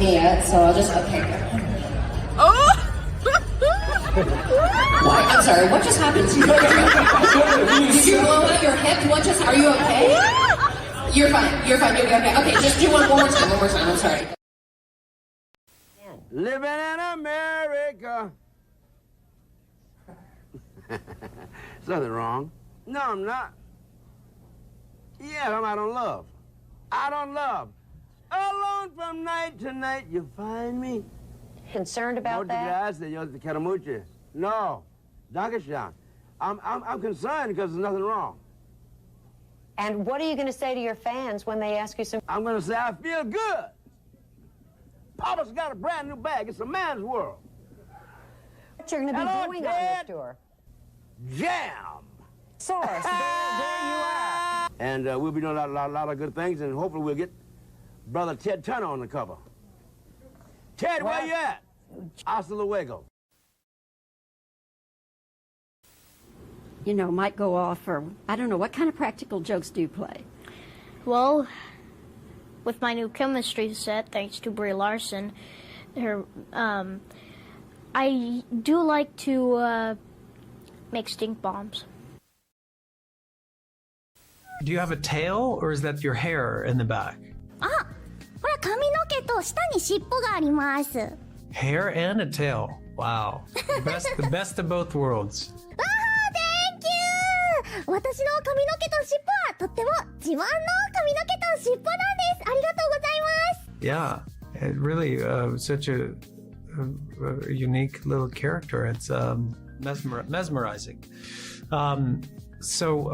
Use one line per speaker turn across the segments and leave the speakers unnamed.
me yet, so I'll just okay.
Oh!
What? I'm sorry. What just happened? Did you blow out your hip? What just? Are you okay? You're fine. You're fine. You're okay. Okay, just do one more time. One more time. I'm sorry.
Living in America. There's nothing wrong. No, I'm not. Yeah, I'm out on love. Out on love. Alone from night to night, you find me.
Concerned about that?
No, Dageshan. I'm concerned because there's nothing wrong.
And what are you going to say to your fans when they ask you some?
I'm going to say I feel good. Papa's got a brand new bag. It's a man's world.
What you're going to be doing on this tour?
Jam.
Source, there you are.
And we'll be doing a lot of good things, and hopefully we'll get Brother Ted Turner on the cover. Ted, where you at? Hasta luego.
You know, might go off, or I don't know, what kind of practical jokes do you play?
Well, with my new chemistry set, thanks to Brie Larson, I do like to make stink bombs.
Do you have a tail, or is that your hair in the back?
Ah, ほら髪の毛と下に尻尾があります。
Hair and a tail. Wow. The best of both worlds.
Thank you! 私の髪の毛と尻尾はとっても自慢の髪の毛と尻尾なんです。ありがとうございます。
Yeah, it really such a unique little character. It's mesmerizing. So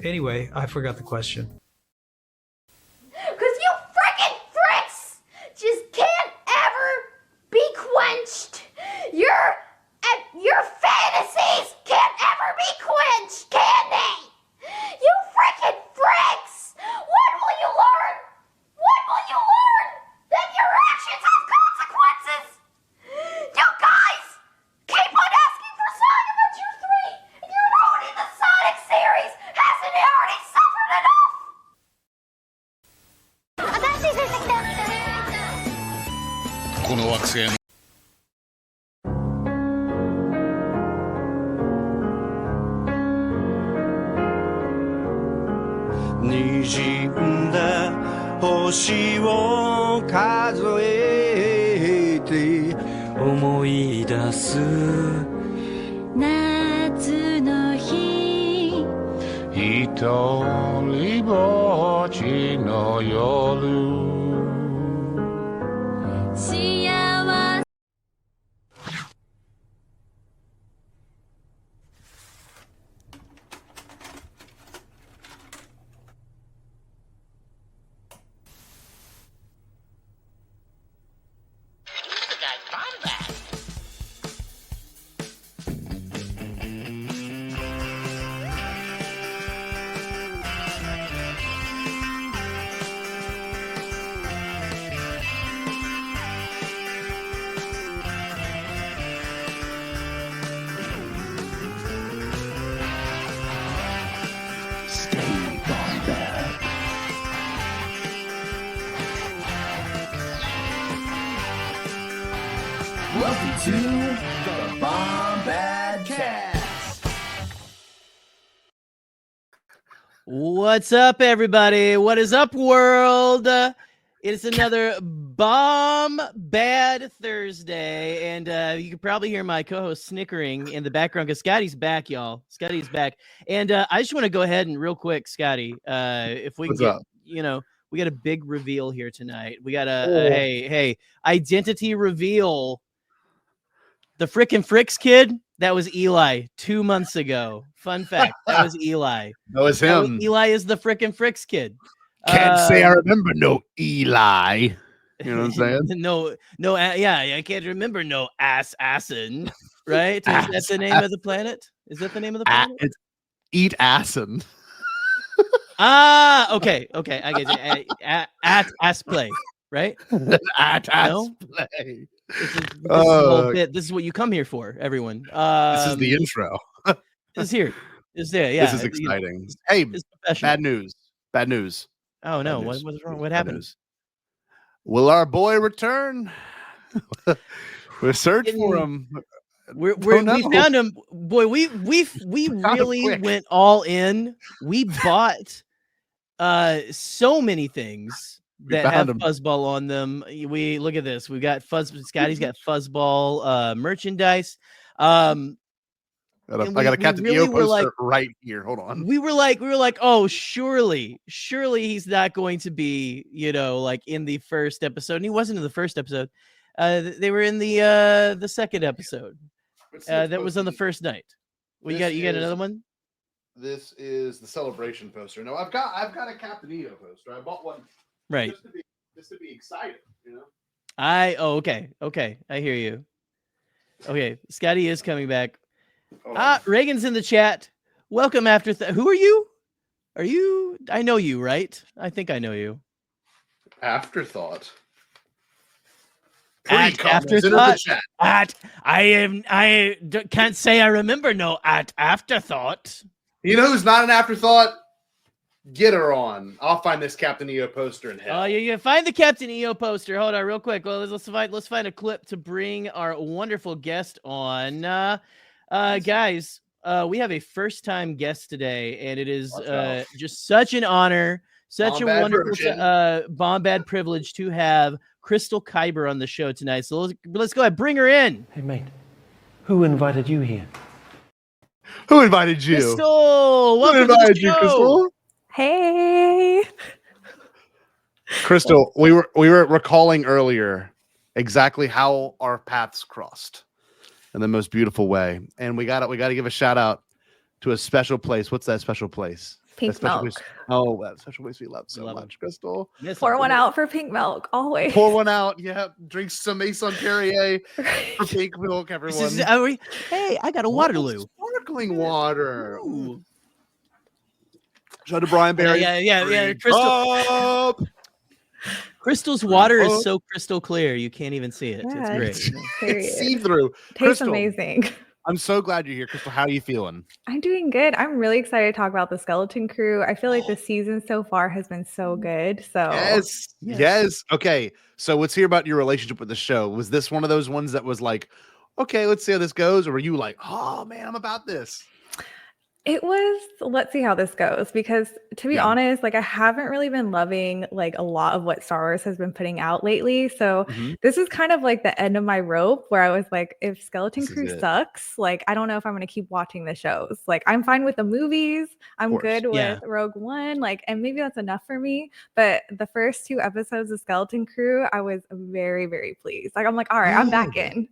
anyway, I forgot the question.
Because you frickin' fricks just can't ever be quenched. Your fantasies can't ever be quenched, can they? You frickin' fricks! What will you learn? What will you learn? That your actions have consequences! You guys keep on asking for Sonic Adventure 3, and you're ruining the Sonic series! Hasn't it already suffered enough? 新しい先生来た。
この惑星の
滲んだ星を数えて思い出す
夏の日
一人ぼっちの夜
幸せ
Welcome to the Bombad Cast.
What's up, everybody? What is up, world? It's another Bomb Bad Thursday, and you can probably hear my co-host snickering in the background because Scotty's back, y'all. Scotty's back, and I just want to go ahead and real quick, Scotty, if we can get, we got a big reveal here tonight. We got a identity reveal. The frickin' Fricks kid, that was Eli 2 months ago. Fun fact, that was Eli.
That was him.
Eli is the frickin' Fricks kid.
Can't say I remember no Eli. You know what I'm saying?
I can't remember no assin, right? Is that the name of the planet? Is that the name of the planet?
It's Eat Assin.
Okay, I get you. At ass play, right?
At ass play.
This is what you come here for, everyone.
This is the intro.
It's here. It's there. Yeah.
This is exciting. Hey, bad news.
Oh no! What's wrong? What happened?
Will our boy return? We're searching for him.
We found him. Boy, we really
quick.
went all in. We bought so many things that have
found him.
Fuzzball on them. We look at this. We got Scotty's got Fuzzball merchandise.
I got a Captain EO poster right here. Hold on.
We were like, oh, surely he's not going to be, like in the first episode. And he wasn't in the first episode. They were in the second episode. That was on the first night. Well, you got another one?
This is the celebration poster. No, I've got a Captain EO poster. I bought one
right
just to be excited,
okay. I hear you. Okay, Scotty is coming back. Reagan's in the chat. Welcome after who are you? Are you I know you, right? I think I know you.
Afterthought.
Afterthought. I can't say I remember no afterthought.
You know who's not an afterthought? Get her on. I'll find this Captain EO poster in hell.
Oh, you find the Captain EO poster. Hold on, real quick. Well, let's find a clip to bring our wonderful guest on. Guys, we have a first-time guest today, and it is just such an honor, such a wonderful Bombad privilege to have Crystal Kyber on the show tonight. So let's go ahead, bring her in.
Hey, mate, who invited you here?
Who invited you?
Crystal, welcome
Who invited
to the
you,
show.
Crystal?
Hey.
Crystal, we were recalling earlier exactly how our paths crossed in the most beautiful way, and we got to give a shout out to a special place. What's that special place?
Pink milk.
That special place we love so much, Crystal.
Pour one out for pink milk, always.
Pour one out. Yeah, drink some Maison Perrier for pink milk, everyone.
Hey, I got a Waterloo.
Sparkling water. Ooh. Shout out to Brian Barry.
Yeah. Crystal's water is so crystal clear you can't even see it.
Yeah,
it's
great.
It's see-through.
Tastes
Crystal,
amazing.
I'm so glad you're here, Crystal. How are you feeling?
I'm doing good. I'm really excited to talk about the Skeleton Crew. I feel like the season so far has been so good. So
yes. Okay, so let's hear about your relationship with the show. Was this one of those ones that was like, okay, let's see how this goes, or were you like, oh man, I'm about this?
It was, let's see how this goes, because to be honest, like I haven't really been loving like a lot of what Star Wars has been putting out lately. So this is kind of like the end of my rope where I was like, if Skeleton Crew sucks, like I don't know if I'm going to keep watching the shows. Like I'm fine with the movies. I'm good with Rogue One, like, and maybe that's enough for me. But the first 2 episodes of Skeleton Crew, I was very, very pleased. Like I'm like, all right, I'm back in.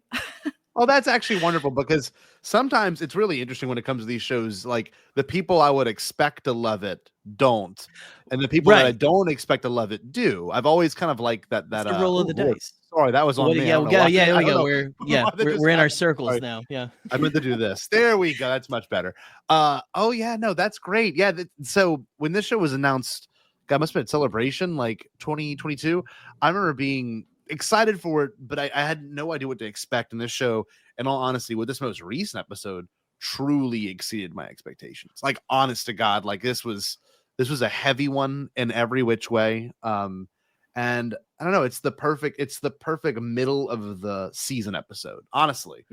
Oh, that's actually wonderful, because sometimes it's really interesting when it comes to these shows. Like the people I would expect to love it don't, and the people that I don't expect to love it do. I've always kind of like that. That's the
roll of the dice.
Sorry, that was on me.
There we go. We're in our circles now. Yeah,
I meant to do this. There we go. That's much better. That's great. Yeah. So when this show was announced, God, must have been Celebration, like 2022. I remember being excited for it, but I had no idea what to expect. And this show, in all honesty, with this most recent episode, truly exceeded my expectations. Like, honest to God, like this was a heavy one in every which way. And I don't know, it's the perfect middle of the season episode, honestly.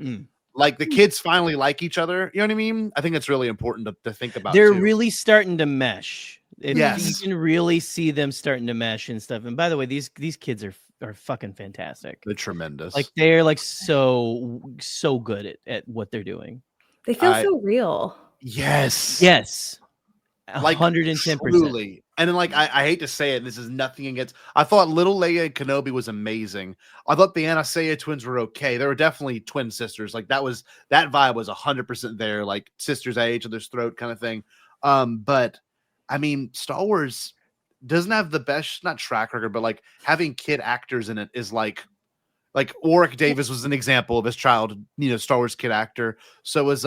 Like the kids finally like each other. You know what I mean? I think it's really important to think about.
They're really starting to mesh. You
Yes.
can really see them starting to mesh and stuff. And by the way, these kids are fucking fantastic.
They're tremendous.
Like they're like so good at what they're doing.
They feel so real.
Yes.
Like 110%.
Truly. And then, like, I hate to say it, this is nothing against. I thought Little Leia and Kenobi was amazing. I thought the Anastasia twins were okay. They were definitely twin sisters. Like that vibe was 100% there. Like sisters at each other's throat kind of thing. But I mean, Star Wars doesn't have the best, not track record, but like having kid actors in it is like Warwick Davis was an example of his child, Star Wars kid actor. So was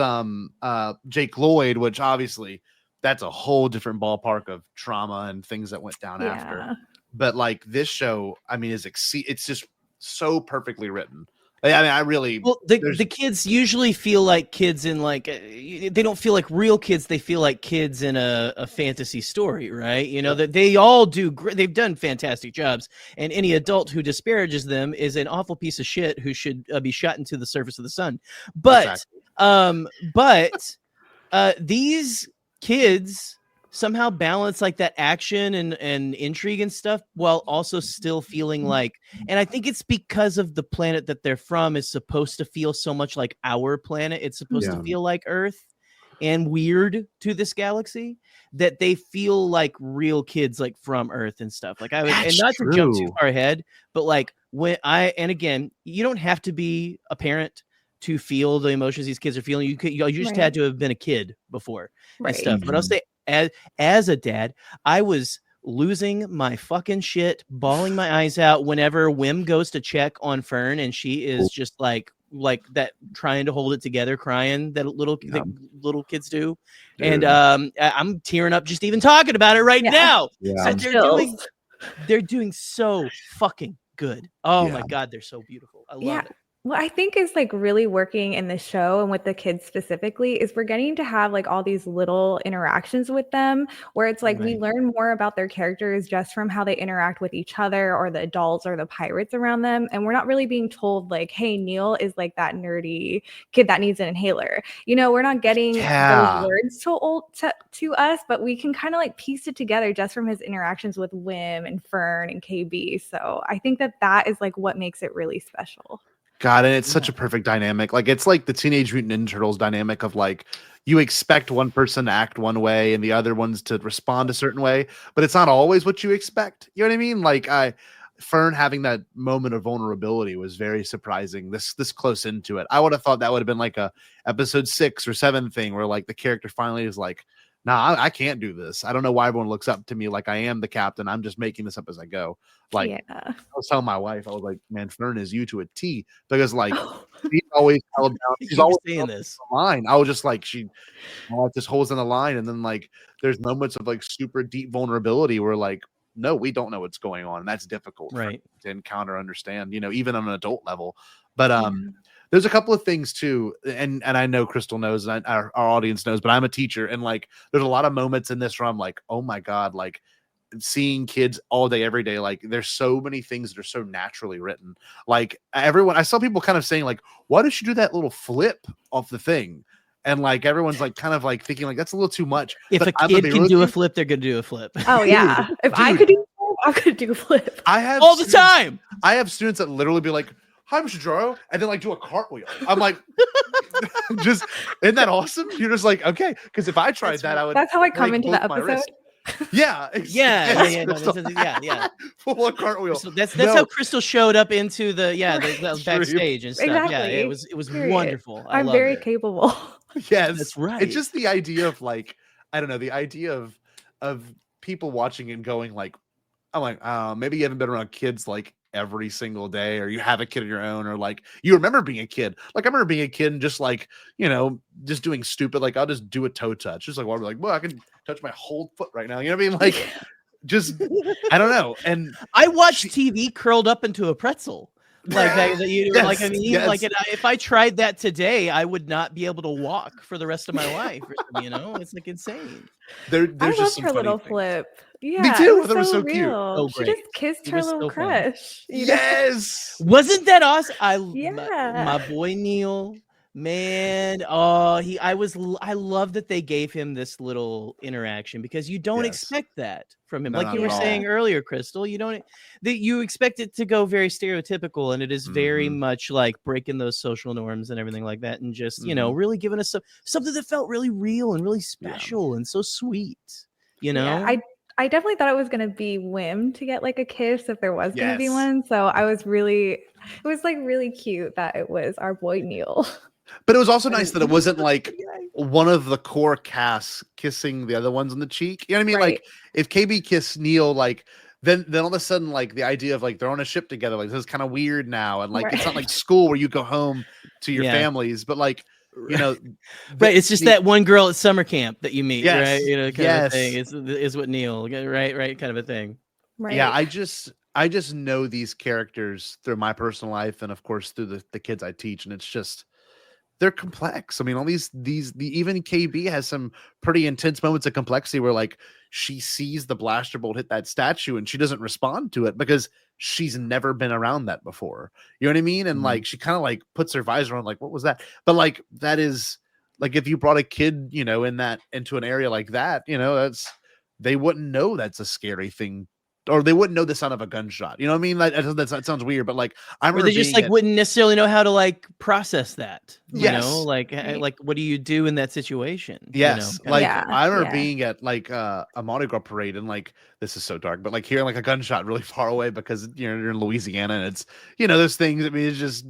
Jake Lloyd, which obviously that's a whole different ballpark of trauma and things that went down after. But like this show, I mean, it's just so perfectly written. I mean, I really
well the kids usually feel like kids in like they don't feel like real kids. They feel like kids in a fantasy story, right? You know that they all do. They've done fantastic jobs, and any adult who disparages them is an awful piece of shit who should be shot into the surface of the sun. But these kids somehow balance like that action and intrigue and stuff while also still feeling like, and I think it's because of the planet that they're from is supposed to feel so much like our planet. It's supposed to feel like Earth and weird to this galaxy that they feel like real kids, like from Earth and stuff. Like I was, and not to jump too far ahead, but like and again, you don't have to be a parent to feel the emotions these kids are feeling. You just had to have been a kid before and stuff. But I'll say, as a dad, I was losing my fucking shit, bawling my eyes out whenever Wim goes to check on Fern, and she is just like that, trying to hold it together, crying that little kids do. Dude. And I'm tearing up just even talking about it right now. So they're doing so fucking good. Oh my God, they're so beautiful. I love it.
What I think is like really working in the show and with the kids specifically is we're getting to have like all these little interactions with them where it's like we learn more about their characters just from how they interact with each other or the adults or the pirates around them. And we're not really being told like, hey, Neil is like that nerdy kid that needs an inhaler. You know, we're not getting those words to us, but we can kind of like piece it together just from his interactions with Wim and Fern and KB. So I think that is like what makes it really special.
God, and it's such a perfect dynamic. Like it's like the Teenage Mutant Ninja Turtles dynamic of like you expect one person to act one way and the other ones to respond a certain way, but it's not always what you expect. You know what I mean? Like Fern having that moment of vulnerability was very surprising. This close into it, I would have thought that would have been like a episode 6 or 7 thing where like the character finally is like, nah, I can't do this. I don't know why everyone looks up to me like I am the captain. I'm just making this up as I go. Like I was telling my wife, I was like, man, Fern is you to a T, because like she's always held down. She's always saying this line. I was just like, she just holds in the line, and then like there's moments of like super deep vulnerability where like, no, we don't know what's going on, and that's difficult to encounter, understand, you know, even on an adult level. But there's a couple of things too, and I know Crystal knows, and our audience knows, but I'm a teacher, and like there's a lot of moments in this where I'm like, oh my God, like seeing kids all day, every day, like there's so many things that are so naturally written. Like I saw people kind of saying like, why did she do that little flip off the thing? And like everyone's like kind of like thinking like that's a little too much.
If a kid can do a flip, they're gonna do a flip.
Oh yeah. If I could do a flip, I could do a flip.
I have
all the time.
I have students that literally be like, hi, Mr. Jaro, and then like do a cartwheel. I'm like, just isn't that awesome? You're just like, okay, because if I tried that, I would.
That's how I come into the episode.
Yeah,
yeah.
Full on cartwheel.
So that's how Crystal showed up into the backstage and stuff.
Exactly.
Yeah, it was wonderful.
I'm very capable.
Yes,
that's right.
It's just the idea of like, I don't know, the idea of people watching and going like, I'm like, maybe you haven't been around kids like every single day, or you have a kid of your own, or like you remember being a kid. Like I remember being a kid and just like, you know, just doing stupid, like I'll just do a toe touch, just like, well, I can touch my whole foot right now, you know what I mean? Like just I don't know. And
I watched TV curled up into a pretzel. Like that, like I mean, like if I tried that today, I would not be able to walk for the rest of my life. You know, it's like insane.
There's
I
just
loved
some
her
funny
little
things.
flip. Yeah,
Me too.
It
That was
so
so cute.
real.
So
She just kissed her little crush.
Yes.
Wasn't that awesome?
Yeah.
My boy Neil, man. Oh, I love that they gave him this little interaction, because you don't expect that from him.
No,
like you were saying earlier, Crystal, you expect it to go very stereotypical, and it is very much like breaking those social norms and everything like that, and just you know, really giving us something that felt really real and really special and so sweet. You know,
I definitely thought it was going to be Wim to get like a kiss if there was going to be one. So it was like really cute that it was our boy Neil.
But it was also nice that it wasn't like one of the core casts kissing the other ones on the cheek. You know what I mean? Like if KB kissed Neil, like then all of a sudden, like the idea of like they're on a ship together, like this is kind of weird now. And like it's not like school where you go home to your families, but like, you know,
it's just that one girl at summer camp that you meet, right? You know, kind of
yes.
thing is what Neil, right, kind of a thing.
Right.
Yeah, I just know these characters through my personal life, and of course through the kids I teach, and it's just they're complex. I mean, all even KB has some pretty intense moments of complexity where like she sees the blaster bolt hit that statue and she doesn't respond to it because she's never been around that before. You know what I mean? And like she kind of like puts her visor on, like, what was that? But like that is like if you brought a kid, into an area like that, they wouldn't know that's a scary thing. Or they wouldn't know the sound of a gunshot. You know what I mean? That sounds weird, but like I remember
they just like wouldn't necessarily know how to like process that.
Yes.
Like what do you do in that situation?
Yes.
Yeah.
I remember being at like a Mardi Gras parade, and like this is so dark, but like hearing like a gunshot really far away because you're in Louisiana and it's those things. I mean, it's just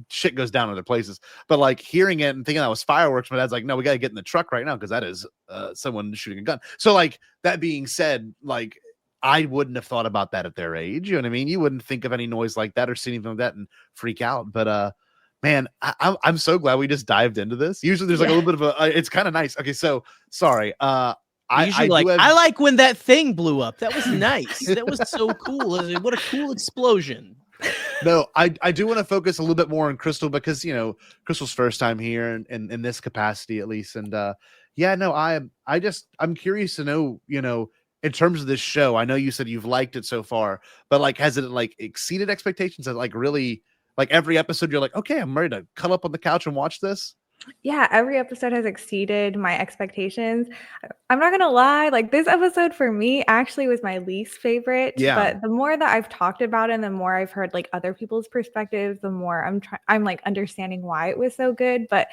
shit goes down other places. But like hearing it and thinking that was fireworks, my dad's like, no, we gotta get in the truck right now because that is someone shooting a gun. So like that being said, like I wouldn't have thought about that at their age. You know what I mean? You wouldn't think of any noise like that or see anything like that and freak out. But man, I'm so glad we just dived into this. Usually there's like a little bit of it's kind of nice. Okay, so sorry. I
like when that thing blew up. That was nice. That was so cool. What a cool explosion.
No, I do want to focus a little bit more on Crystal because Crystal's first time here in this capacity at least. And I'm curious to know, in terms of this show. I know you said you've liked it so far, but like has it like exceeded expectations? Has like really like every episode you're like, okay, I'm ready to cuddle up on the couch and watch this?
Yeah, every episode has exceeded my expectations. I'm not gonna lie, like this episode for me actually was my least favorite.
Yeah.
But the more that I've talked about it and the more I've heard like other people's perspectives, the more I'm like understanding why it was so good. But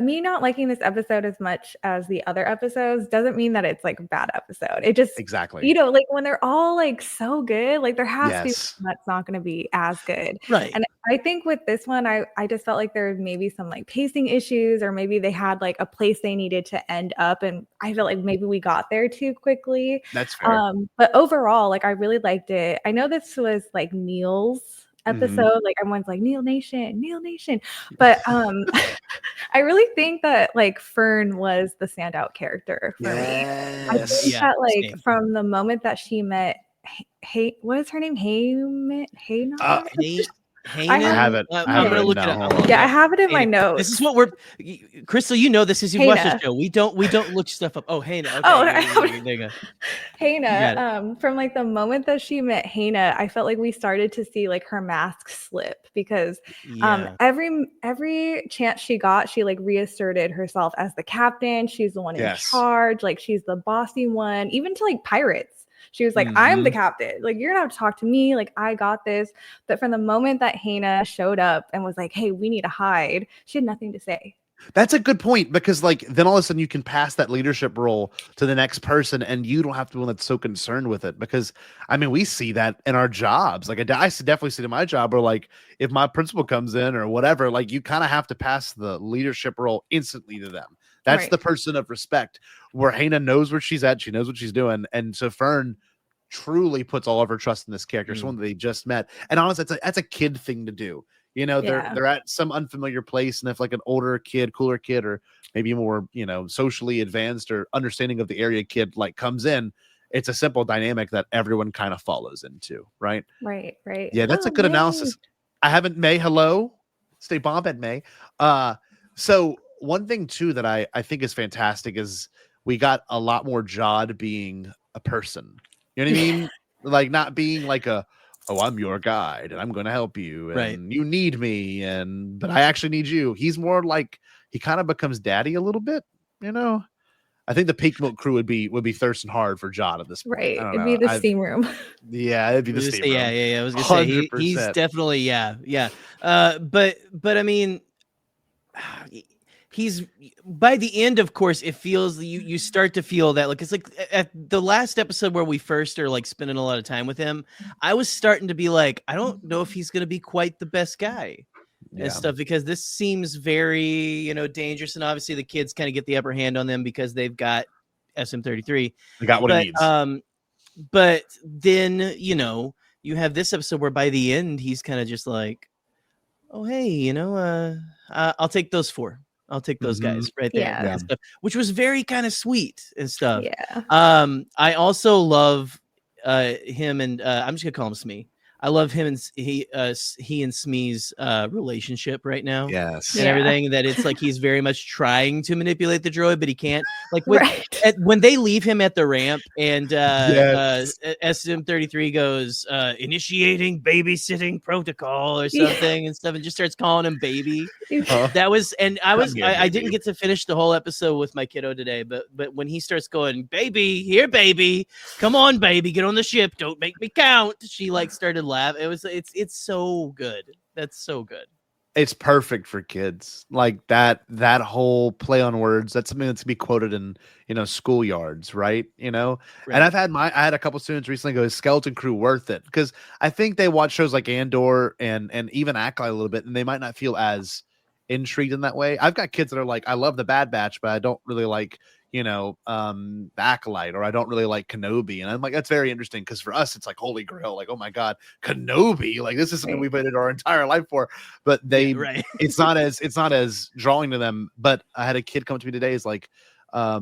me not liking this episode as much as the other episodes doesn't mean that it's like a bad episode. It just
exactly,
like when they're all like so good, like there has to be
Yes.
one that's not going to be as good.
Right.
And I think with this one, I just felt like there was maybe some like pacing issues, or maybe they had like a place they needed to end up, and I felt like maybe we got there too quickly.
That's fair.
But overall, like I really liked it. I know this was like Neil's episode, like everyone's like Neil Nation, but I really think that like Fern was the standout character for me. I think that like from the moment that she met what is her name?
I have it.
I'm gonna look it up.
Yeah, I have it in my notes.
This is what we're Crystal, this is you watch the show. We don't look stuff up. Oh, Hannah. Okay. There you go.
Hannah, from like the moment that she met Hannah, I felt like we started to see like her mask slip because every chance she got, she like reasserted herself as the captain. She's the one in charge, like she's the bossy one, even to like pirates. She was like, I'm the captain. Like, you're gonna have to talk to me. Like, I got this. But from the moment that Hannah showed up and was like, hey, we need to hide, she had nothing to say.
That's a good point, because like then all of a sudden you can pass that leadership role to the next person and you don't have to be one that's so concerned with it. Because I mean, we see that in our jobs. Like I definitely see it in my job, or like if my principal comes in or whatever, like you kind of have to pass the leadership role instantly to them. That's the person of respect, where Hannah knows where she's at. She knows what she's doing. And so Fern truly puts all of her trust in this character, someone that they just met. And honestly, that's a kid thing to do. They're at some unfamiliar place, and if like an older kid, cooler kid, or maybe more, socially advanced or understanding of the area kid like comes in, it's a simple dynamic that everyone kind of follows into, right?
Right.
Yeah, that's a good analysis. I haven't May. Hello, stay bomb at May. So one thing too that I think is fantastic is we got a lot more Jod being a person. You know what I mean? Like not being like I'm your guide and I'm going to help you and you need me but I actually need you. He's more like he kind of becomes daddy a little bit. I think the Pink Milk crew would be thirsting hard for Jod at this point.
Right. It'd be the steam room.
Yeah, it'd be the steam room.
Yeah. I was gonna say he's definitely but I mean, he's by the end, of course, it feels you start to feel that like it's like at the last episode where we first are like spending a lot of time with him, I was starting to be like, I don't know if he's gonna be quite the best guy and stuff, because this seems very dangerous, and obviously the kids kind of get the upper hand on them because they've got SM-33.
They got what he needs.
But then you have this episode where by the end he's kind of just like, oh hey, I'll take those four. I'll take those guys right there, and stuff, which was very kind of sweet and stuff.
Yeah.
I also love him and I'm just gonna call him Smee. I love him and he and Smee's relationship right now.
Yes.
And everything, that it's like he's very much trying to manipulate the droid, but he can't. Like when they leave him at the ramp and SM33 goes initiating babysitting protocol or something and stuff, and just starts calling him baby. That was, and I didn't get to finish the whole episode with my kiddo today, but when he starts going, baby, here, baby, come on, baby, get on the ship, don't make me count. She like started laughing. It's so good. That's so good.
It's perfect for kids. Like that whole play on words. That's something that's to be quoted in, schoolyards, right? And I had a couple students recently go, "Is Skeleton Crew worth it?" Because I think they watch shows like Andor and even Acolyte a little bit, and they might not feel as intrigued in that way. I've got kids that are like, I love the Bad Batch, but I don't really like the Acolyte, or I don't really like Kenobi. And I'm like, that's very interesting, because for us it's like holy grail, like, oh my god, Kenobi, like this is something we've waited our entire life for. But it's not as drawing to them. But I had a kid come to me today, he's like, I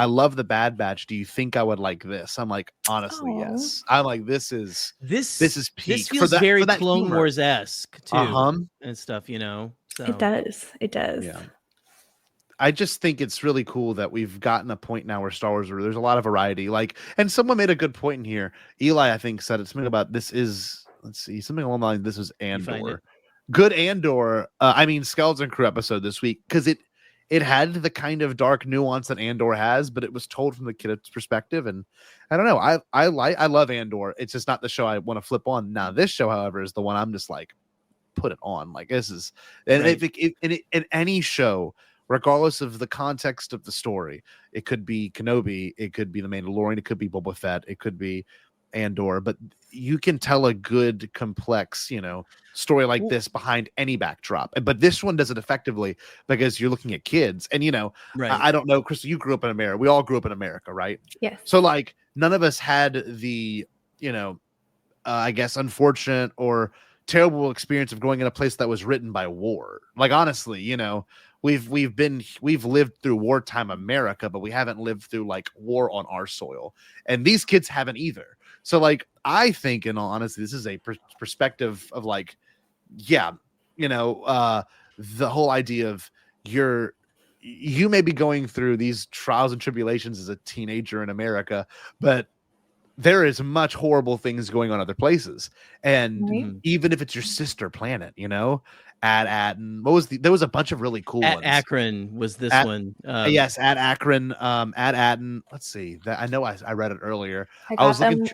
love the Bad Batch, do you think I would like this? I'm like, honestly, yes. I'm like, this is peak.
This feels very Clone Wars-esque too, and stuff, so
it does.
Yeah. I just think it's really cool that we've gotten a point now where Star Wars, where there's a lot of variety. Like, and someone made a good point in here. Eli, I think, said it, something about something along the line. This is Andor. Good Andor. Skeleton Crew episode this week, because it had the kind of dark nuance that Andor has, but it was told from the kid's perspective. And I don't know. I love Andor. It's just not the show I want to flip on. Now, this show, however, is the one I'm just like, put it on. Like, this is, and in any show, regardless of the context of the story, it could be Kenobi, it could be The Mandalorian, it could be Boba Fett, it could be Andor, but you can tell a good, complex, story like this behind any backdrop. But this one does it effectively because you're looking at kids. And, I don't know, Crystal, you grew up in America. We all grew up in America, right?
Yes.
So, like, none of us had the, I guess, unfortunate or terrible experience of growing in a place that was written by war. Like, honestly, we've lived through wartime America, but we haven't lived through like war on our soil, and these kids haven't either. So like, I think, in all honesty, this is a perspective of like, the whole idea of you may be going through these trials and tribulations as a teenager in America, but there is much horrible things going on other places. And even if it's your sister planet, at Atten, there was a bunch of really cool ones.
Akron was this one.
Yes, at Akron, at Atten. Let's see. That I know I read it earlier.
I
was looking.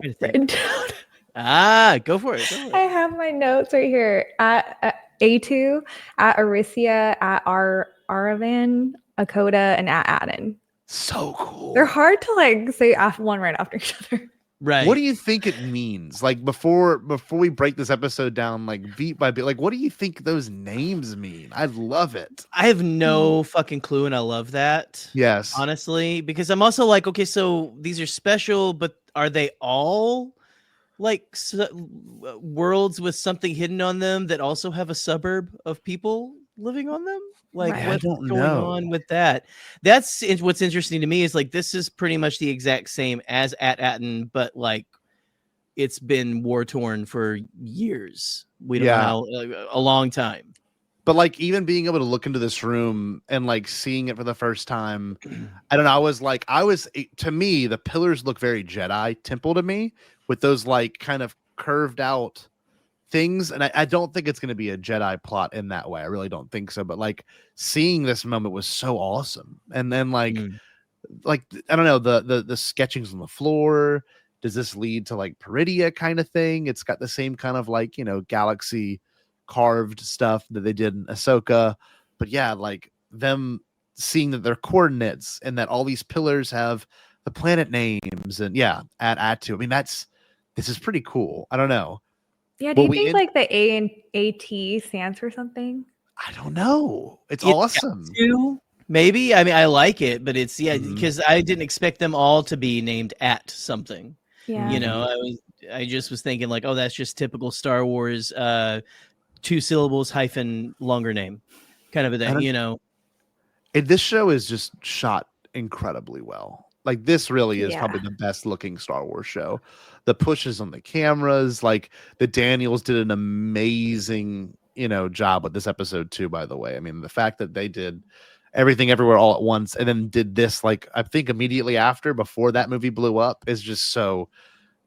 Go for it.
I have my notes right here. At A2, at Arisia, at Aravan, Akota, and at Atten.
So cool.
They're hard to like say one right after each other.
Right.
What do you think it means? Like, before we break this episode down, like beat by beat, like, what do you think those names mean? I love it.
I have no fucking clue, and I love that.
Yes.
Honestly, because I'm also like, okay, so these are special, but are they all like worlds with something hidden on them that also have a suburb of people living on them? Like, what's going on with that? That's what's interesting to me, is like, this is pretty much the exact same as at Atten, but like, it's been war torn for years. We don't know how, a long time.
But like, even being able to look into this room and like seeing it for the first time, I don't know. To me, the pillars look very Jedi Temple to me, with those like kind of curved out things. And I don't think it's going to be a Jedi plot in that way. I really don't think so. But like, seeing this moment was so awesome. And then like I don't know, the sketchings on the floor. Does this lead to like Peridia kind of thing? It's got the same kind of like, galaxy carved stuff that they did in Ahsoka. But yeah, like them seeing that they're coordinates and that all these pillars have the planet names, and at Attu. I mean, this is pretty cool. I don't know.
Yeah, do you think like the A and AT stands for something?
I don't know. It's awesome.
Maybe. I mean, I like it, but it's because I didn't expect them all to be named at something.
Yeah.
I just was thinking like, oh, that's just typical Star Wars, 2 syllables hyphen longer name kind of a thing,
This show is just shot incredibly well. Like this really is
Yeah.
probably the best looking Star Wars show. The pushes on the cameras, like the Daniels did an amazing, job with this episode too, by the way. I mean, the fact that they did everything everywhere all at once and then did this like I think immediately after before that movie blew up is just so,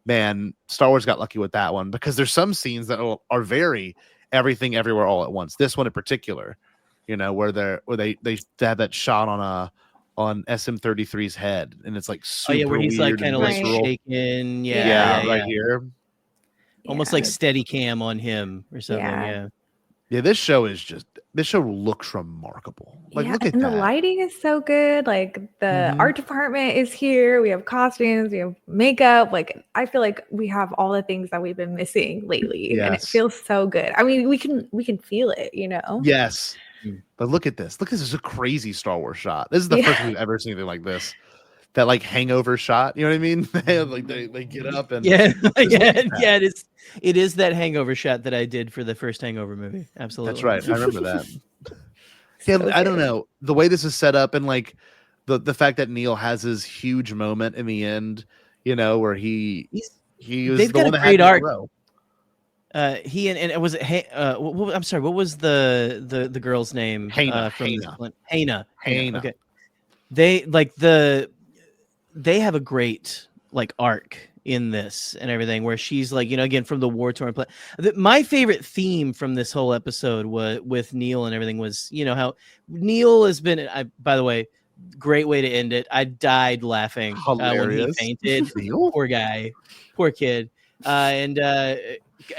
man, Star Wars got lucky with that one, because there's some scenes that are very everything everywhere all at once. This one in particular, where they have that shot on SM-33's head, and it's like super
where he's like
weird
kind of
and
like
visceral.
shaking.
Yeah,
Yeah.
right here.
Almost like steady cam on him or something. Yeah.
This show looks remarkable. Like, look at
and
that.
the lighting is so good. Like the art department is here. We have costumes, we have makeup. Like I feel like we have all the things that we've been missing lately, and it
Yes.
feels so good. I mean, we can feel it,
Yes. But look at this. Look, this is a crazy Star Wars shot. This is the first time we've ever seen anything like this. That like hangover shot. You know what I mean? they get up and
it is that hangover shot that I did for the first Hangover movie. Absolutely.
That's right. I remember that. I don't know. The way this is set up and like the fact that Neil has his huge moment in the end, where he was
they've
the
got
one
a
that
great
had
arc.
Row.
He and was it I'm sorry, what was the girl's name?
Hannah.
Hannah.
Hannah.
Okay. They have a great like arc in this and everything, where she's like, again, from the war-torn planet. My favorite theme from this whole episode was with Neil and everything was, how Neil has been, by the way, great way to end it. I died laughing when he fainted. Poor guy, poor kid. And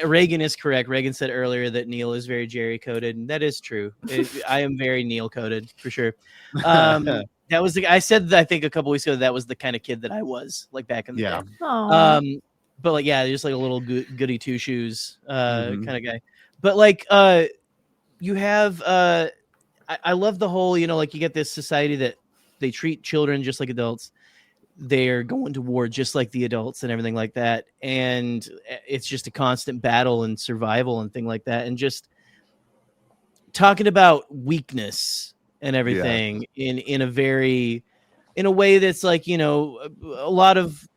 Reagan is correct. Reagan said earlier that Neil is very Jerry coded, and that is true. I am very Neil coded for sure. That was I said I think a couple weeks ago that was the kind of kid that I was like back in the day. But like just like a little goody two shoes kind of guy. But like you have I love the whole like you get this society that they treat children just like adults. They're going to war just like the adults and everything like that, and it's just a constant battle and survival and thing like that, and just talking about weakness and everything in a way that's like a lot of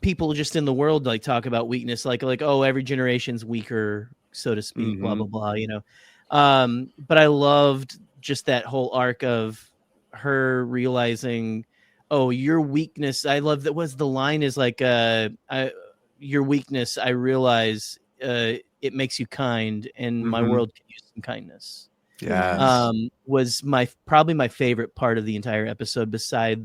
people just in the world like talk about weakness like oh, every generation's weaker, so to speak, blah blah blah, but I loved just that whole arc of her realizing, oh, your weakness, I love that was the line is like your weakness, I realize it makes you kind, and my world can use some kindness. Was probably my favorite part of the entire episode, besides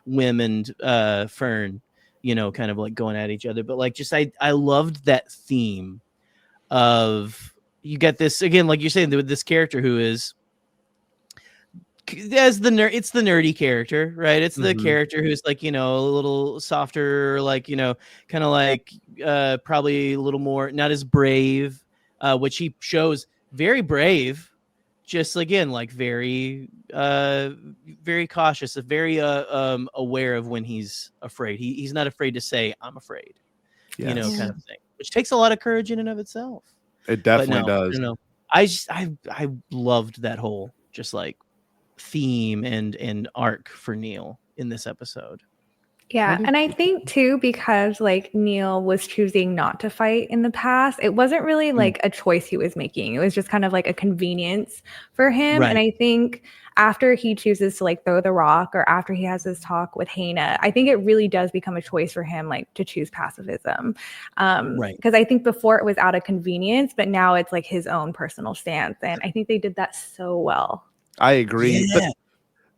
Wim and Fern, kind of like going at each other. But like just I loved that theme of, you get this again, like you're saying, with this character who is as the nerd, it's the nerdy character, right? It's the character who's like, a little softer, like, kind of like probably a little more not as brave, which he shows very brave, just again like very very cautious, very aware of when he's afraid. He's not afraid to say I'm afraid, kind of thing, which takes a lot of courage in and of itself.
It definitely does.
I loved that whole just like theme and arc for Neil in this episode.
Yeah, and I think too, because like Neil was choosing not to fight in the past, it wasn't really like a choice he was making. It was just kind of like a convenience for him.
Right.
And I think after he chooses to like throw the rock, or after he has this talk with Hannah, I think it really does become a choice for him, like to choose pacifism.
Right.
Because I think before it was out of convenience, but now it's like his own personal stance. And I think they did that so well.
I agree.
Yeah.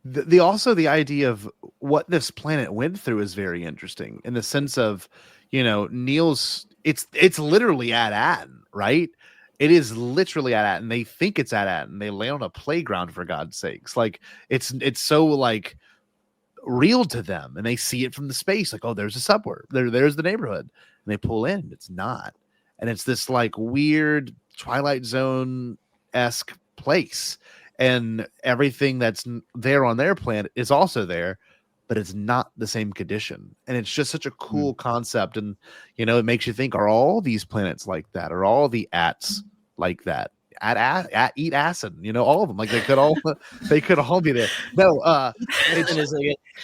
But the idea of what this planet went through is very interesting, in the sense of, Neil's, it's literally at Atten, right? It is literally at Atten. They think it's at Atten. They land on a playground, for God's sakes. Like it's so like real to them, and they see it from the space. Like, oh, there's a suburb. There's the neighborhood, and they pull in. It's not, and it's this like weird Twilight Zone-esque place. And everything that's there on their planet is also there, but it's not the same condition. And it's just such a cool concept. And, it makes you think, are all these planets like that? Are all the Atts like that? eat acid. You know, all of them. Like they could all be there. No,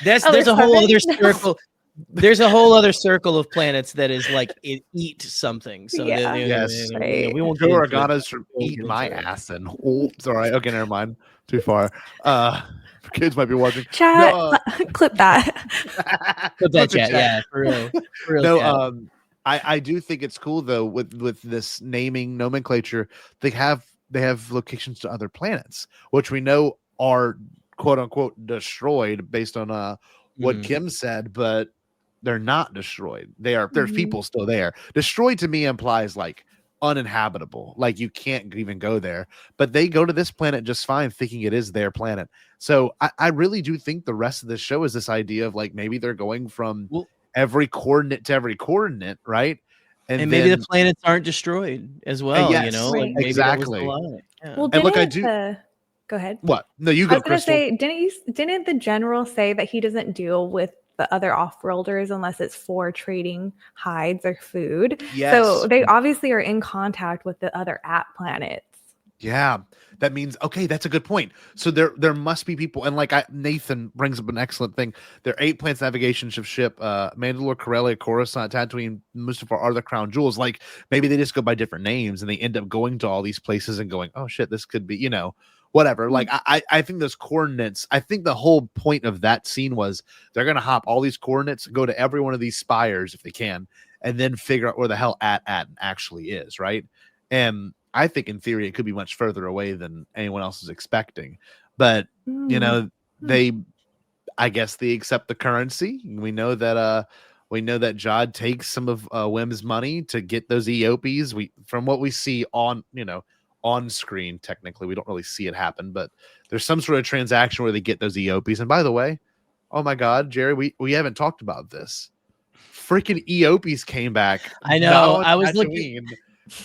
there's a whole other circle. There's a whole other circle of planets that is like eat something. So
yes,
we won't
go
get
Organa's from eat my ass and sorry, okay, never mind. Too far. Kids might be watching.
Chat, clip that.
Clip that chat. Yeah, for real.
No,
chat.
I do think it's cool though with this naming nomenclature. They have locations to other planets, which we know are quote unquote destroyed based on what Kim said, but they're not destroyed. There's people still there. Destroyed to me implies like uninhabitable, like you can't even go there, but they go to this planet just fine, thinking it is their planet. So I really do think the rest of this show is this idea of like maybe they're going from every coordinate to every coordinate, right?
And maybe the planets aren't destroyed as well.
Yes,
you know, like maybe
exactly.
That was the lie. Yeah.
Well,
and look, I do.
Go ahead.
What? No, you go.
I was going to
Crystal.
say, didn't the general say that he doesn't deal with the other off-worlders unless it's for trading hides or food?
Yes.
So they obviously are in contact with the other planets.
Yeah, that means okay. That's a good point. So there must be people, and like Nathan brings up an excellent thing. There are 8 planets navigation ship, Mandalore, Corellia, Coruscant, Tatooine, Mustafar are the crown jewels. Like maybe they just go by different names, and they end up going to all these places and going, oh shit, this could be, you know, whatever. Like I think those coordinates. I think the whole point of that scene was they're gonna hop all these coordinates, go to every one of these spires if they can, and then figure out where the hell at actually is, right? And I think in theory it could be much further away than anyone else is expecting, but you know, I guess they accept the currency. We know that Jod takes some of Wim's money to get those EOPs. From what we see on screen, technically we don't really see it happen, but there's some sort of transaction where they get those EOPs. And by the way, oh my God, Jerry, we haven't talked about this. Freaking EOPs came back.
I know. I was looking.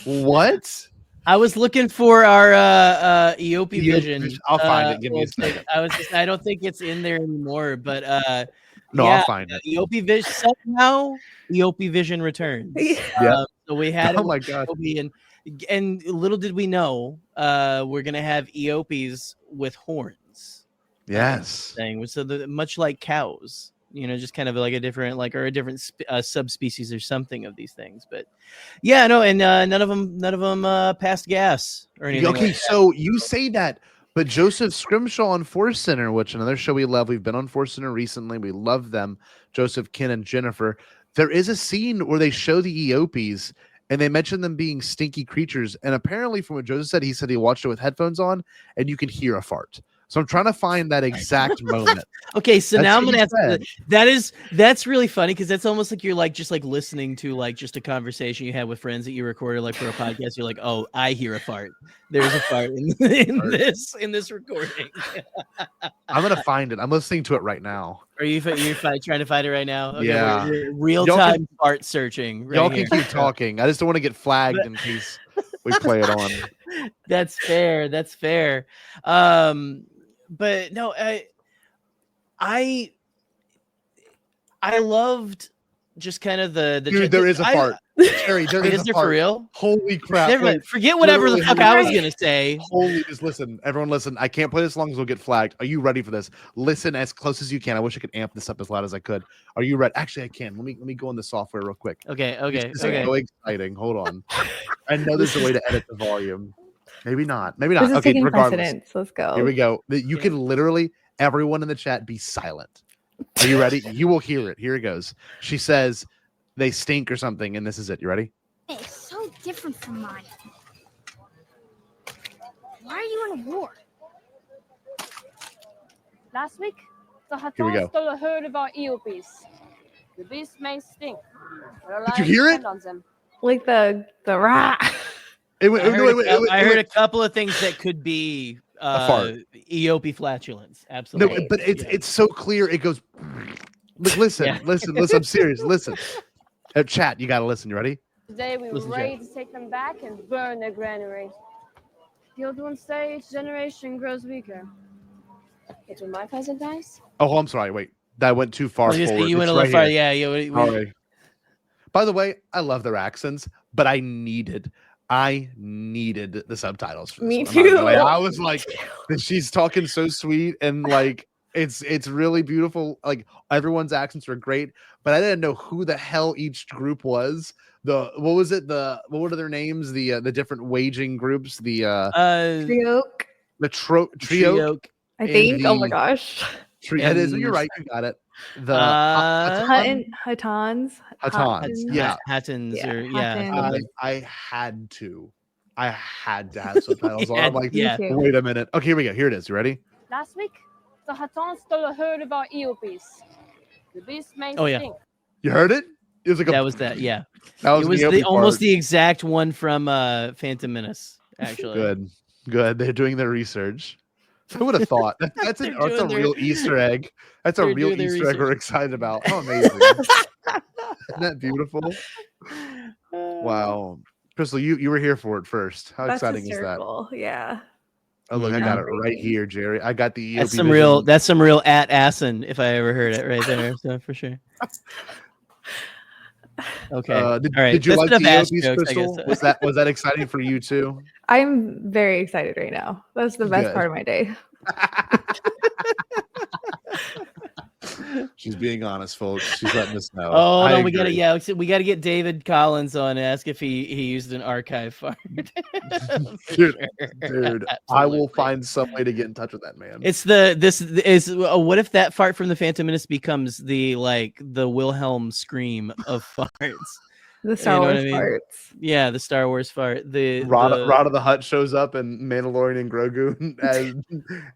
What?
I was looking for our EOP Vision.
I'll find it. Give me a second.
I don't think it's in there anymore, but
no,
yeah,
I'll find it.
EOP Vision somehow. EOP Vision returns.
Yeah.
So we had.
Oh my God.
And little did we know, we're gonna have EOPs with horns.
Yes.
So much like cows. You know, just kind of like a different subspecies or something of these things. But yeah, no, and none of them passed gas or anything.
Okay,
like
so you say that, but Joseph Scrimshaw on Force Center, which another show we love. We've been on Force Center recently. We love them. Joseph, Ken, and Jennifer. There is a scene where they show the EOPs and they mention them being stinky creatures. And apparently, from what Joseph said, he watched it with headphones on, and you can hear a fart. So I'm trying to find that exact moment.
Okay, so now I'm gonna ask. That's really funny because that's almost like you're like just like listening to like just a conversation you had with friends that you recorded like for a podcast. You're like, oh, I hear a fart. There's a fart in this recording.
I'm gonna find it. I'm listening to it right now.
Are you trying to find it right now? Okay,
yeah,
real time fart searching. Right
y'all
here.
can keep talking. I just don't want to get flagged in case we play it on.
That's fair. That's fair. But no, I loved just kind of the
dude. There is a fart. Jerry, there is a fart.
For real?
Holy crap!
Forget whatever the fuck I was gonna say.
Holy, just listen, everyone, listen. I can't play this long as we'll get flagged. Are you ready for this? Listen as close as you can. I wish I could amp this up as loud as I could. Are you ready? Actually, I can. Let me go in the software real quick.
Okay.
This is so exciting. Hold on. I know there's a way to edit the volume. Maybe not. Maybe not.
This is
Okay,
taking
regardless.
precedence. Let's go.
Here we go. You can literally, everyone in the chat, be silent. Are you ready? You will hear it. Here it goes. She says they stink or something, and this is it. You ready?
It's so different from mine. Why are you in a war?
Last week, the
Here we go.
Hatton stole a herd of our EOPs. The beast may stink.
Did you hear it?
On them.
Like the rat.
I heard a couple of things that could be
a fart.
EOP flatulence. Absolutely.
No, but it's so clear. It goes. Listen. I'm serious. Listen. Chat, you gotta listen. You ready?
Today we were ready to take them back and burn their granary. The old ones say each generation grows weaker. It's when my cousin dies.
Oh, I'm sorry. Wait, that went too far forward.
You went a little far. Yeah.
Sorry. By the way, I love their accents, but I needed I needed the subtitles for this
Me
one. I'm not gonna lie.
too.
I was like, she's talking so sweet and like it's really beautiful. Like everyone's accents are great, but I didn't know who the hell each group was. What were their names? The different waging groups.
Trioke,
The trio.
I think. Oh my gosh.
It is. You're right. You got it. The
Hattans.
Hattans. Yeah.
Hattans.
Yeah,
Or yeah.
Hattans.
I had to have subtitles on. I'm like,
Yeah.
wait a minute. Okay, here we go. Here it is. You ready?
Last week, the Hattans stole a herd of our EOPs. The beast may
Oh, yeah.
stink.
You heard it? It was like
That was that. Yeah.
That was
it was
the opening
almost
part.
the exact one from Phantom Menace. Actually,
Good. They're doing their research. Who would have thought? That's a
doing their-
real Easter egg. That's a
they're
real
doing their
Easter egg we're
research.
excited about. How amazing. Isn't that beautiful? Wow. Crystal, you were here for it first. How
That's
exciting is that?
hysterical. Yeah.
Oh, look, I got it right here, Jerry. I got the EOP
That's some
vision.
That's some real Assin if I ever heard it right there. So for sure. Okay. All right.
Did you
That's
like the
enough ass
EOPs,
jokes, I
Crystal?
guess.
Was that exciting for you too?
I'm very excited right now. That's the best
Good.
part of my day.
She's being honest, folks. She's letting us know.
Oh no,
I
we gotta
agree.
we gotta get David Collins on and ask if he used an archive fart.
Dude,
Sure.
I will find some way to get in touch with that man.
It's what if that fart from the Phantom Menace becomes the Wilhelm scream of farts?
The Star
what
Wars farts.
Yeah, the Star Wars fart.
Rod of the Hutt shows up and Mandalorian and Grogu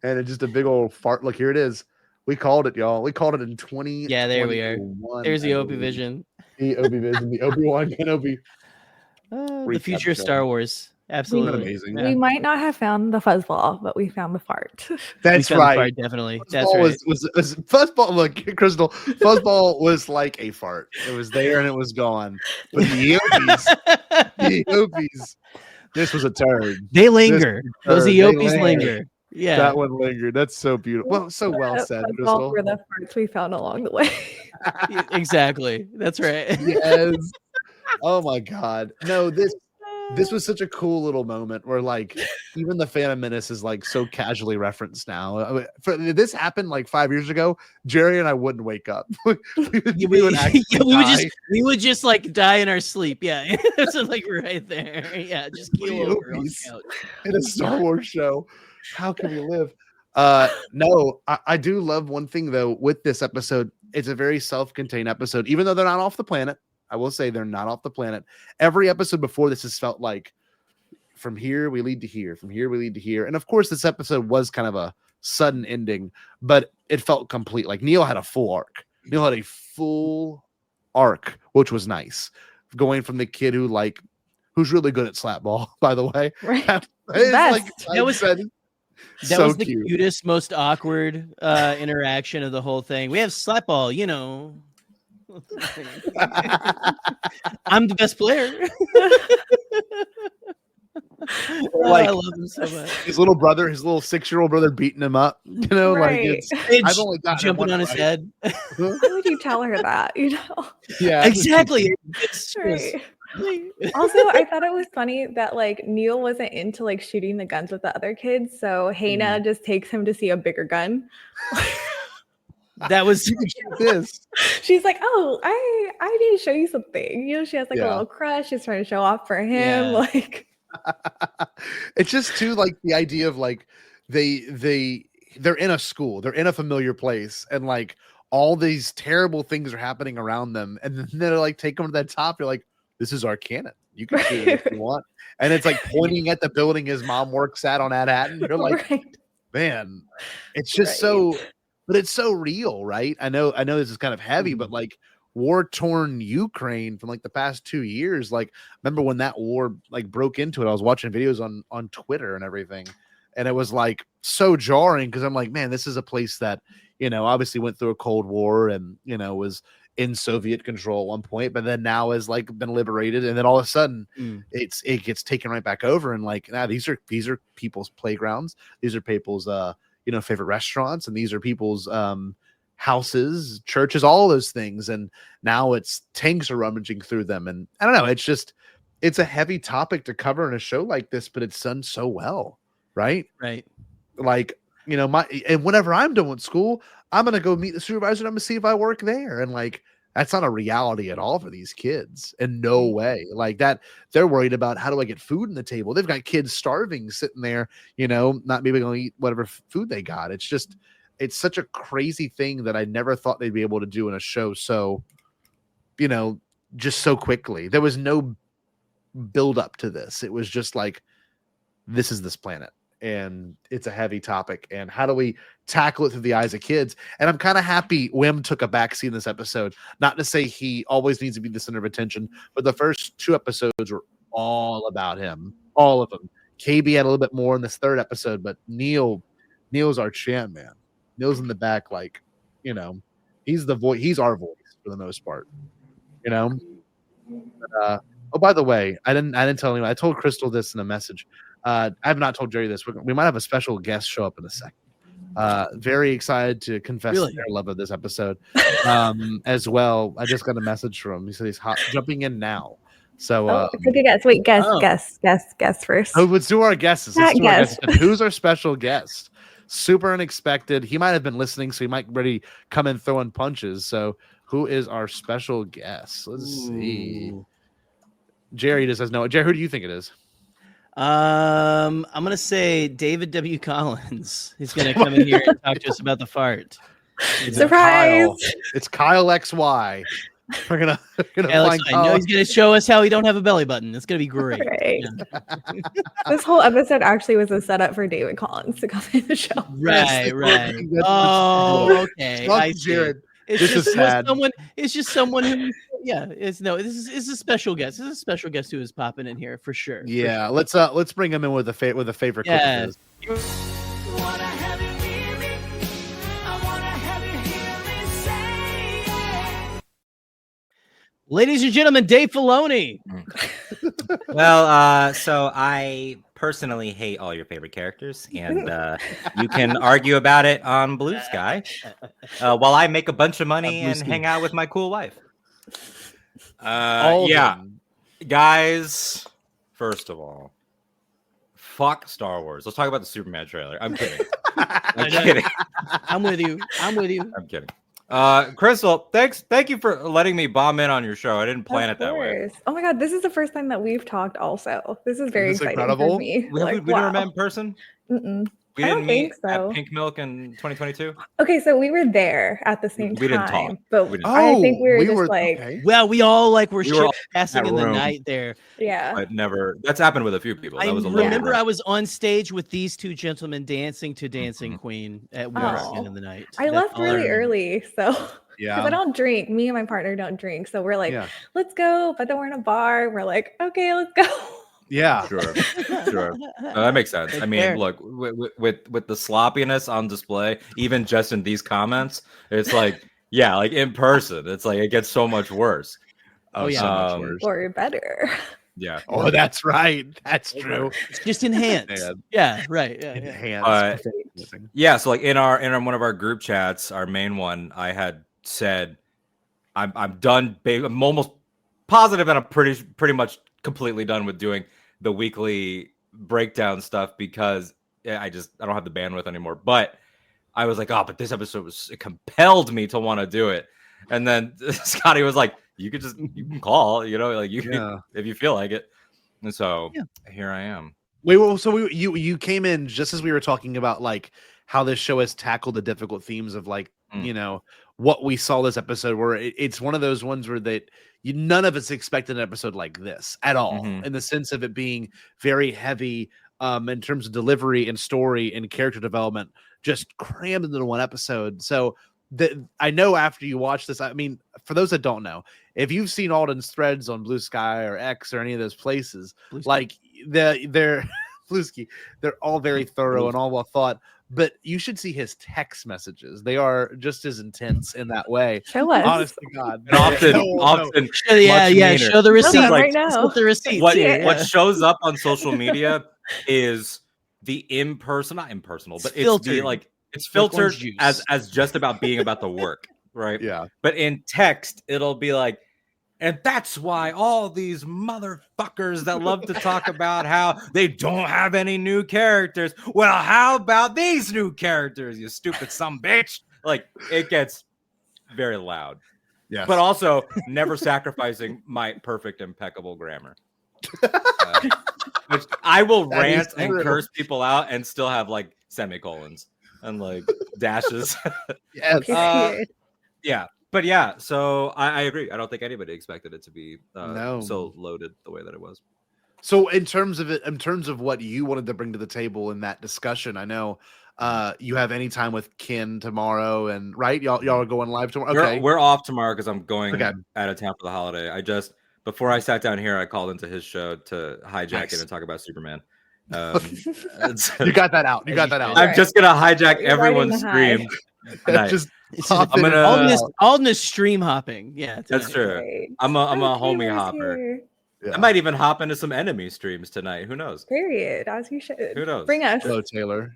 and it's just a big old fart. Look, here it is. We called it, y'all. We called it in 20.
Yeah, there we are. There's the Obi Vision.
The Obi Vision, the Obi-Wan Kenobi.
The future of Star Wars. Absolutely.
Amazing.
We might not have found the fuzzball, but we found the fart.
That's
We found the
right.
fart, definitely. That's
Fuzzball
right.
was Fuzzball. Look, Crystal. Fuzzball was like a fart. It was there and it was gone. But the Eopies, this was a turd.
They linger.
This was
Those
a turd. They
Eopies linger. Yeah.
That one lingered. That's so beautiful. Well, so well said,
Fuzzball
Crystal.
were the farts we found along the way.
Exactly. That's right.
Yes. Oh my God. No, this was such a cool little moment where like even the Phantom Menace is like so casually referenced now. I mean, if this happened like 5 years ago, Jerry and I wouldn't wake up. we would actually
we would just like die in our sleep. Yeah. It's like right there. Yeah. Just keel over on the couch.
in a Star Wars show. How can we live? No, I do love one thing though with this episode. It's a very self-contained episode, even though they're not off the planet. I will say they're not off the planet. Every episode before this has felt like from here we lead to here, from here we lead to here. And of course, this episode was kind of a sudden ending, but it felt complete. Like Neil had a full arc. Neil had a full arc, which was nice. Going from the kid who's really good at slapball, by the way.
Right.
That was
so
the
cute.
cutest, most awkward interaction of the whole thing. We have slapball, you know. I'm the best player.
Like
I love him so much.
His little 6-year-old brother beating him up. You know,
Right.
I've only got
Jumping on his head.
Why would you tell her that? You know?
Yeah,
Exactly. It's
Right. Also, I thought it was funny that like Neil wasn't into like shooting the guns with the other kids, so Hannah just takes him to see a bigger gun.
That was
this.
She's like, "Oh, I need to show you something." You know, she has like a
Yeah.
little crush. She's trying to show off for him.
Yeah.
Like,
It's just too like the idea of like they're in a school, they're in a familiar place, and like all these terrible things are happening around them, and then they're like take them to that top. You're like, this is our canon. You can do it if you want. And it's like pointing at the building his mom works at on Manhattan. You're like,
right.
man, it's just but it's so real, right? I know this is kind of heavy, but like war-torn Ukraine from like the past 2 years, like remember when that war like broke into it? I was watching videos on Twitter and everything, and it was like so jarring because I'm like, man, this is a place that, you know, obviously went through a Cold War and, you know, was in Soviet control at one point, but then now has like been liberated, and then all of a sudden it gets taken right back over, and like these are people's playgrounds, these are people's you know, favorite restaurants, and these are people's houses, churches, all those things, and now it's tanks are rummaging through them, and I don't know, it's just it's a heavy topic to cover in a show like this, but it's done so well, right?
Right.
Like, and whenever I'm done with school, I'm gonna go meet the supervisor and I'm gonna see if I work there. And like, that's not a reality at all for these kids. In no way. Like that, they're worried about how do I get food on the table? They've got kids starving, sitting there, not maybe gonna eat whatever food they got. It's such a crazy thing that I never thought they'd be able to do in a show. So, just so quickly. There was no build up to this. It was just like, this is this planet. And it's a heavy topic. And how do we tackle it through the eyes of kids? And I'm kind of happy Wim took a backseat in this episode. Not to say he always needs to be the center of attention, but the first 2 episodes were all about him. All of them. KB had a little bit more in this 3rd episode, but Neil's our champ, man. Neil's in the back, like, he's the voice. He's our voice for the most part. But, oh, by the way, I didn't tell anyone. I told Crystal this in a message. I have not told Jerry this. We might have a special guest show up in a second. Very excited to confess their love of this episode as well. I just got a message from him. He said he's jumping in now. So
take a guess. Wait, guess first.
Oh, let's do our guesses. Who's our special guest? Super unexpected. He might have been listening, so he might ready come in throwing punches. So who is our special guest? Let's see. Jerry just says no. Jerry, who do you think it is?
I'm gonna say David W. Collins. He's gonna come in here and talk to us about the fart.
Surprise!
It's Kyle XY. We're gonna
find Kyle. I know he's gonna show us how he don't have a belly button. It's gonna be great.
Right. Yeah. This whole episode actually was a setup for David Collins to come in the show.
Right. Oh, okay. I see.
Jared.
It's
this
just
is sad.
Someone. It's just someone who. Yeah. This is a special guest. This is a special guest who is popping in here for sure.
Yeah.
For sure.
Let's bring him in with a favorite.
Yeah.
Clip.
Ladies and gentlemen, Dave Filoni.
Well, so I personally hate all your favorite characters, and you can argue about it on Blue Sky while I make a bunch of money and hang out with my cool wife. Guys, first of all, fuck Star Wars. Let's talk about the Superman trailer. I'm kidding. I'm kidding.
I'm with you. I'm
kidding. Crystal, thank you for letting me bomb in on your show. I didn't plan it that way.
Oh my god, this is the first time that we've talked also. This is very exciting for me.
We never met in person?
Mm-mm.
We didn't meet at Pink Milk in 2022?
Okay, so we were there at the same time.
We didn't talk.
But I think we were just like...
Okay.
Well, we all were passing in the night there.
Yeah.
But never... That's happened with a few people.
I remember I was on stage with these 2 gentlemen dancing to Dancing Queen at 1 in the night.
I left really early, so...
Yeah.
Because I don't drink. Me and my partner don't drink. So we're like, let's go. But then we're in a bar. We're like, okay, let's go.
Yeah,
sure. No, that makes sense. I mean, look, with the sloppiness on display, even just in these comments, it's like, like in person, it's like it gets so much worse.
So
much worse.
Or better.
Yeah.
Oh, that's right. That's true.
It's just enhanced. Yeah, right. Yeah,
enhanced.
So like in one of our group chats, our main one, I had said, I'm done. I'm almost positive, and I'm pretty much completely done with doing the weekly breakdown stuff because I don't have the bandwidth anymore. But I was like, but this episode it compelled me to want to do it. And then Scotty was like, you can call, if you feel like it. And so here I am.
You came in just as we were talking about like how this show has tackled the difficult themes of like, what we saw this episode, where it's one of those ones where none of us expected an episode like this at all, in the sense of it being very heavy in terms of delivery and story and character development, just crammed into one episode. So I know after you watch this, I mean, for those that don't know, if you've seen Alden's threads on Blue Sky or X or any of those places, like they're Bluesky, they're all very thorough and all well thought. But you should see his text messages. They are just as intense in that way.
Show us.
Honest to God.
And often
show the receipts.
Right now.
The receipts.
What shows up on social media is the not impersonal, but it's filtered as just about being about the work, right?
Yeah.
But in text, it'll be like, And that's why all these motherfuckers that love to talk about how they don't have any new characters. Well, how about these new characters, you stupid sumbitch? Like, it gets very loud.
Yes.
But also never sacrificing my perfect, impeccable grammar. Which I will
That
rant
is
and
true.
curse people out and still have like semicolons and like dashes.
Yes.
Yeah. But yeah, so I agree. I don't think anybody expected it to be
No.
so loaded the way that it was.
So in terms of what you wanted to bring to the table in that discussion, I know you have any time with Kin tomorrow, and right, y'all are going live tomorrow. Okay,
We're off tomorrow because I'm going
Okay.
out of town for the holiday. Before I sat down here, I called into his show to hijack it and talk about Superman.
You got that out. You got that out.
I'm just gonna hijack
You're
everyone's
riding the
stream. tonight.
Just
It's
hop
just
in and
Alden is stream hopping. Yeah,
That's
tonight.
true. I'm a homie hopper.
Yeah.
I might even hop into some enemy streams tonight. Who knows?
Period. As you should.
Who knows?
Bring us.
Hello, Taylor.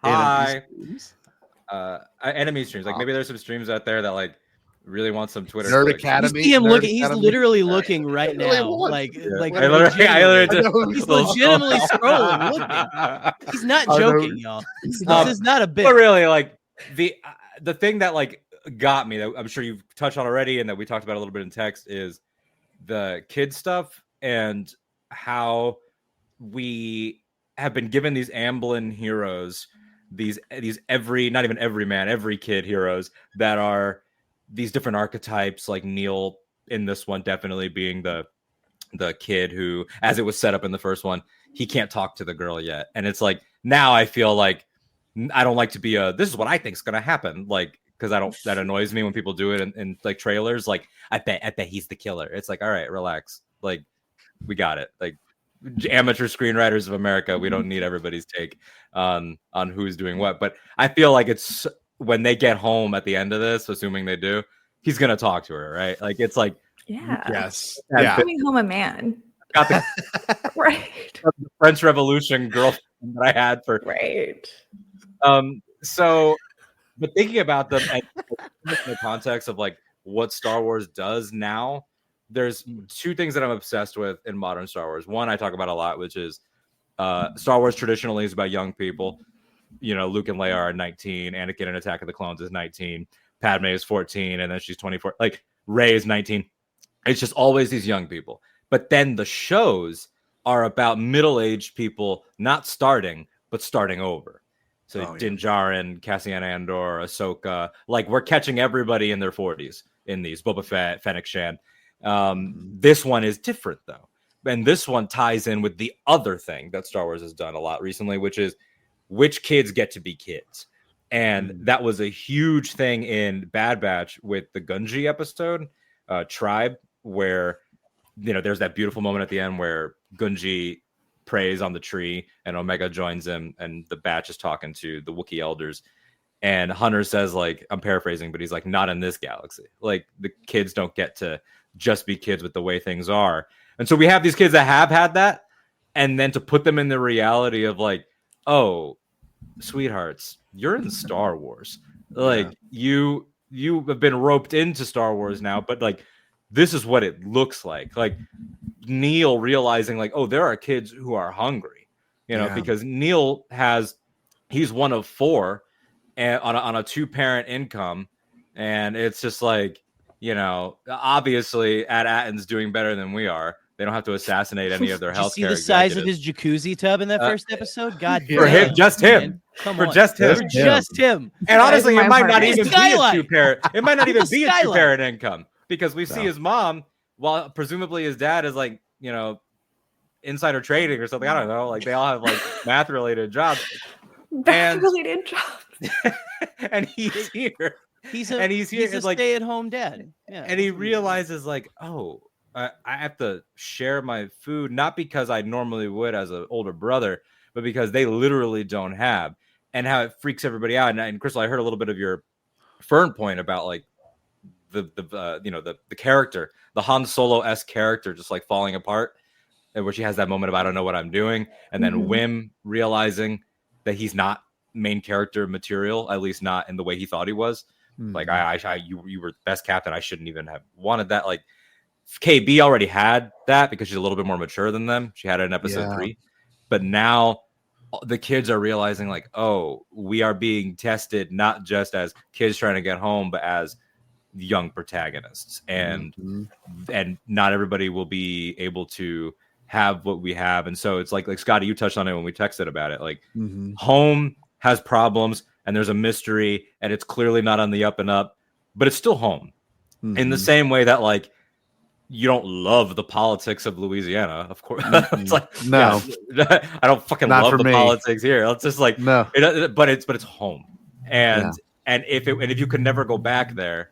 Hi.
Enemies.
Enemy streams. Like maybe there's some streams out there that like really want some Twitter.
Nerd
clicks.
Academy.
You see him
Nerd
looking. He's
Academy.
literally looking right
Really
now.
what?
Like
I literally
he's legitimately scrolling, looking. He's not
I know.
joking, y'all. This is not a bit.
But really, like the thing that like got me that I'm sure you've touched on already, and that we talked about a little bit in text is the kid stuff and how we have been given these Amblin heroes, these every kid heroes that are these different archetypes, like Neil in this one definitely being the kid who, as it was set up in the first one, he can't talk to the girl yet. And it's like, now I feel like I don't like to be this is what I think is going to happen. Like, because that annoys me when people do it in like trailers. Like, I bet he's the killer. It's like, all right, relax. Like, we got it. Like, amateur screenwriters of America, we don't need everybody's take on who's doing what. But I feel like it's when they get home at the end of this, assuming they do, he's going to talk to her, right? Like, it's like,
Yeah.
Yes.
Yeah. Coming home a man.
Got the
Right.
the French Revolution girlfriend that I had for
Right.
So, but thinking about them in the context of like what Star Wars does now, there's two things that I'm obsessed with in modern Star Wars. One, I talk about a lot, which is Star Wars traditionally is about young people. You know, Luke and Leia are 19, Anakin in Attack of the Clones is 19, Padme is 14, and then she's 24. Like Rey is 19. It's just always these young people. But then the shows are about middle-aged people not starting, but starting over. So Din Djarin, Cassian Andor, Ahsoka, like we're catching everybody in their 40s in these. Boba Fett, Fennec Shand. This one is different though. And this one ties in with the other thing that Star Wars has done a lot recently, which is which kids get to be kids. And that was a huge thing in Bad Batch with the Gunji episode, Tribe, where, you know, there's that beautiful moment at the end where Gunji prays on the tree and Omega joins him and the Batch is talking to the Wookiee elders. And Hunter says, like, I'm paraphrasing, but he's like, not in this galaxy. Like, the kids don't get to just be kids with the way things are. And so we have these kids that have had that, and then to put them in the reality of like, oh, sweethearts, you're in Star Wars. Like, you have been roped into Star Wars now, but like, this is what it looks like. Like Neil realizing like, oh, there are kids who are hungry, you know, because Neil he's one of 4 and on a 2-parent income. And it's just like, you know, obviously Atton's doing better than we are. They don't have to assassinate any of their
Did you
healthcare.
see the size of his jacuzzi tub in that first episode? God
for
damn.
him, just him.
Man. Come
For
on.
just him.
For just him.
And honestly, it might not
His
even be a
skyline.
2-parent. It might not even be a
Skyline.
2-parent income because we see his mom, while presumably his dad is like, you know, insider trading or something. I don't know. Like they all have like math related jobs.
Math-related jobs.
And he's here.
He's
here.
He's a
like
stay-at-home dad. Yeah.
And he realizes like, oh, I have to share my food, not because I normally would as an older brother, but because they literally don't have, and how it freaks everybody out. And Crystal, I heard a little bit of your Fern point about like the character, the Han Solo-esque character, just like falling apart, and where she has that moment of I don't know what I'm doing, and then Wim realizing that he's not main character material, at least not in the way he thought he was. Like you were the best captain. I shouldn't even have wanted that. Like KB already had that because she's a little bit more mature than them. She had it in episode 3, but now the kids are realizing like, oh, we are being tested not just as kids trying to get home, but as young protagonists, and not everybody will be able to have what we have. And so it's like Scotty, you touched on it when we texted about it. Like home has problems and there's a mystery and it's clearly not on the up and up, but it's still home. In the same way that like you don't love the politics of Louisiana, of course. It's like,
no,
I don't fucking
not
love the
me.
politics here. It's just like,
no,
but it's home. And if you could never go back there,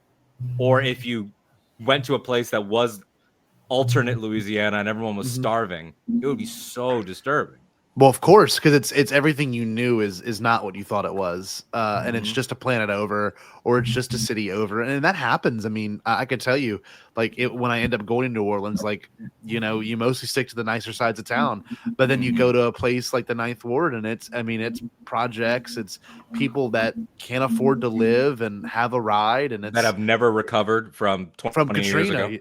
or if you went to a place that was alternate Louisiana and everyone was starving, it would be so disturbing.
Well, of course, because it's everything you knew is not what you thought it was, and it's just a planet over, or it's just a city over, and that happens. I mean, I could tell you, like when I end up going to New Orleans, like you mostly stick to the nicer sides of town, but then you go to a place like the Ninth Ward, and it's projects, it's people that can't afford to live and have a ride, and it's
that have never recovered from 20 years ago.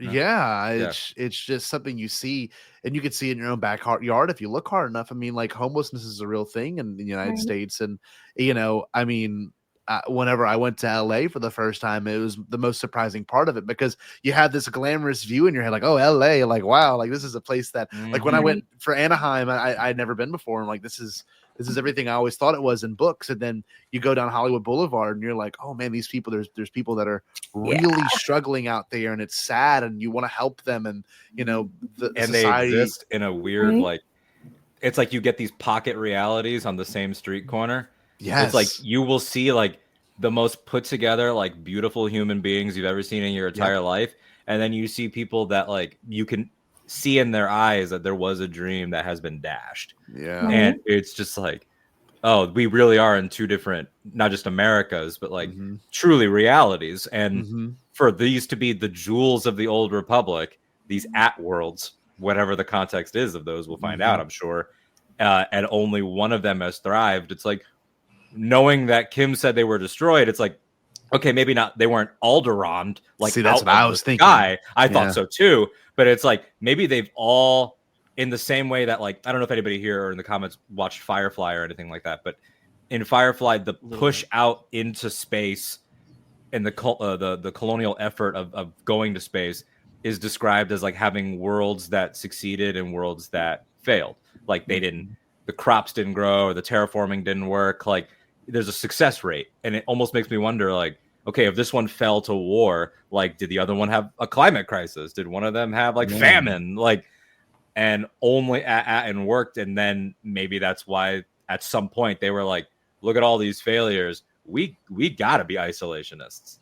Yeah, it's just something you see, and you can see in your own backyard if you look hard enough. I mean, like homelessness is a real thing in the United States, and I mean, whenever I went to LA for the first time, it was the most surprising part of it because you have this glamorous view in your head, like, oh, LA, like wow, like this is a place that, like when I went for Anaheim, I'd never been before, and like this is everything I always thought it was in books. And then you go down Hollywood Boulevard and you're like, oh man, these people, there's people that are really struggling out there, and it's sad, and you want to help them. And society...
they exist in a weird, like, it's like you get these pocket realities on the same street corner.
Yes.
It's like you will see like the most put together, like beautiful human beings you've ever seen in your entire life. And then you see people that like you can see in their eyes that there was a dream that has been dashed.
Yeah.
And it's just like, oh, we really are in two different, not just Americas, but like truly realities. And for these to be the jewels of the old republic, these at worlds, whatever the context is of those, we'll find out, I'm sure. And only one of them has thrived. It's like knowing that Kim said they were destroyed. It's like, okay, maybe not. They weren't Alderaan. Like,
see, that's what I was thinking.
I thought so too. But it's like maybe they've all, in the same way that, like, I don't know if anybody here or in the comments watched Firefly or anything like that, but in Firefly, the push out into space and the colonial effort of going to space is described as like having worlds that succeeded and worlds that failed. Like they didn't, the crops didn't grow, or the terraforming didn't work. Like there's a success rate, and it almost makes me wonder, like, okay, if this one fell to war, like, did the other one have a climate crisis? Did one of them have like famine? Like, and only and worked, and then maybe that's why at some point they were like, look at all these failures. We gotta be isolationists,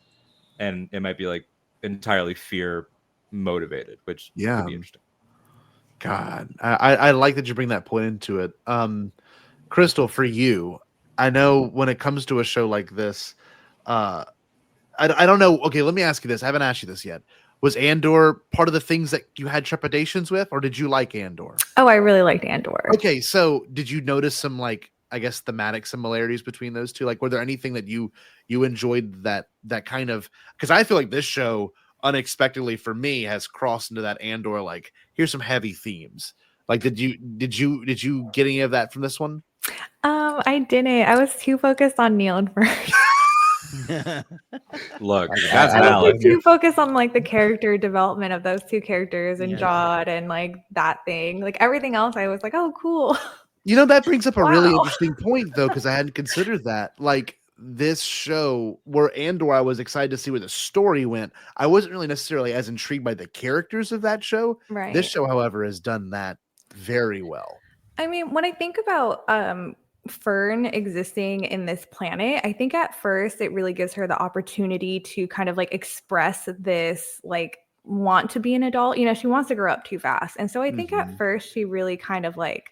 and it might be like entirely fear motivated, which could be interesting.
God, I like that you bring that point into it. Crystal, for you, I know when it comes to a show like this, I don't know. Okay, let me ask you this. I haven't asked you this yet. Was Andor part of the things that you had trepidations with, or did you like Andor?
Oh, I really liked Andor.
Okay, so did you notice some, like, I guess, thematic similarities between those two? Like, were there anything that you enjoyed that kind of, because I feel like this show unexpectedly for me has crossed into that Andor, like, here's some heavy themes. Like, did you get any of that from this one?
I didn't. I was too focused on Neil and First.
Look, that's valid.
I was too focused on like the character development of those two characters and Jod and like that thing. Like everything else, I was like, oh, cool.
You know, that brings up a really interesting point, though, because I hadn't considered that. Like, this show, where Andor, I was excited to see where the story went. I wasn't really necessarily as intrigued by the characters of that show.
Right.
This show, however, has done that very well.
I mean, when I think about Fern existing in this planet, I think at first it really gives her the opportunity to kind of like express this like want to be an adult. You know, she wants to grow up too fast. And so I think at first she really kind of like,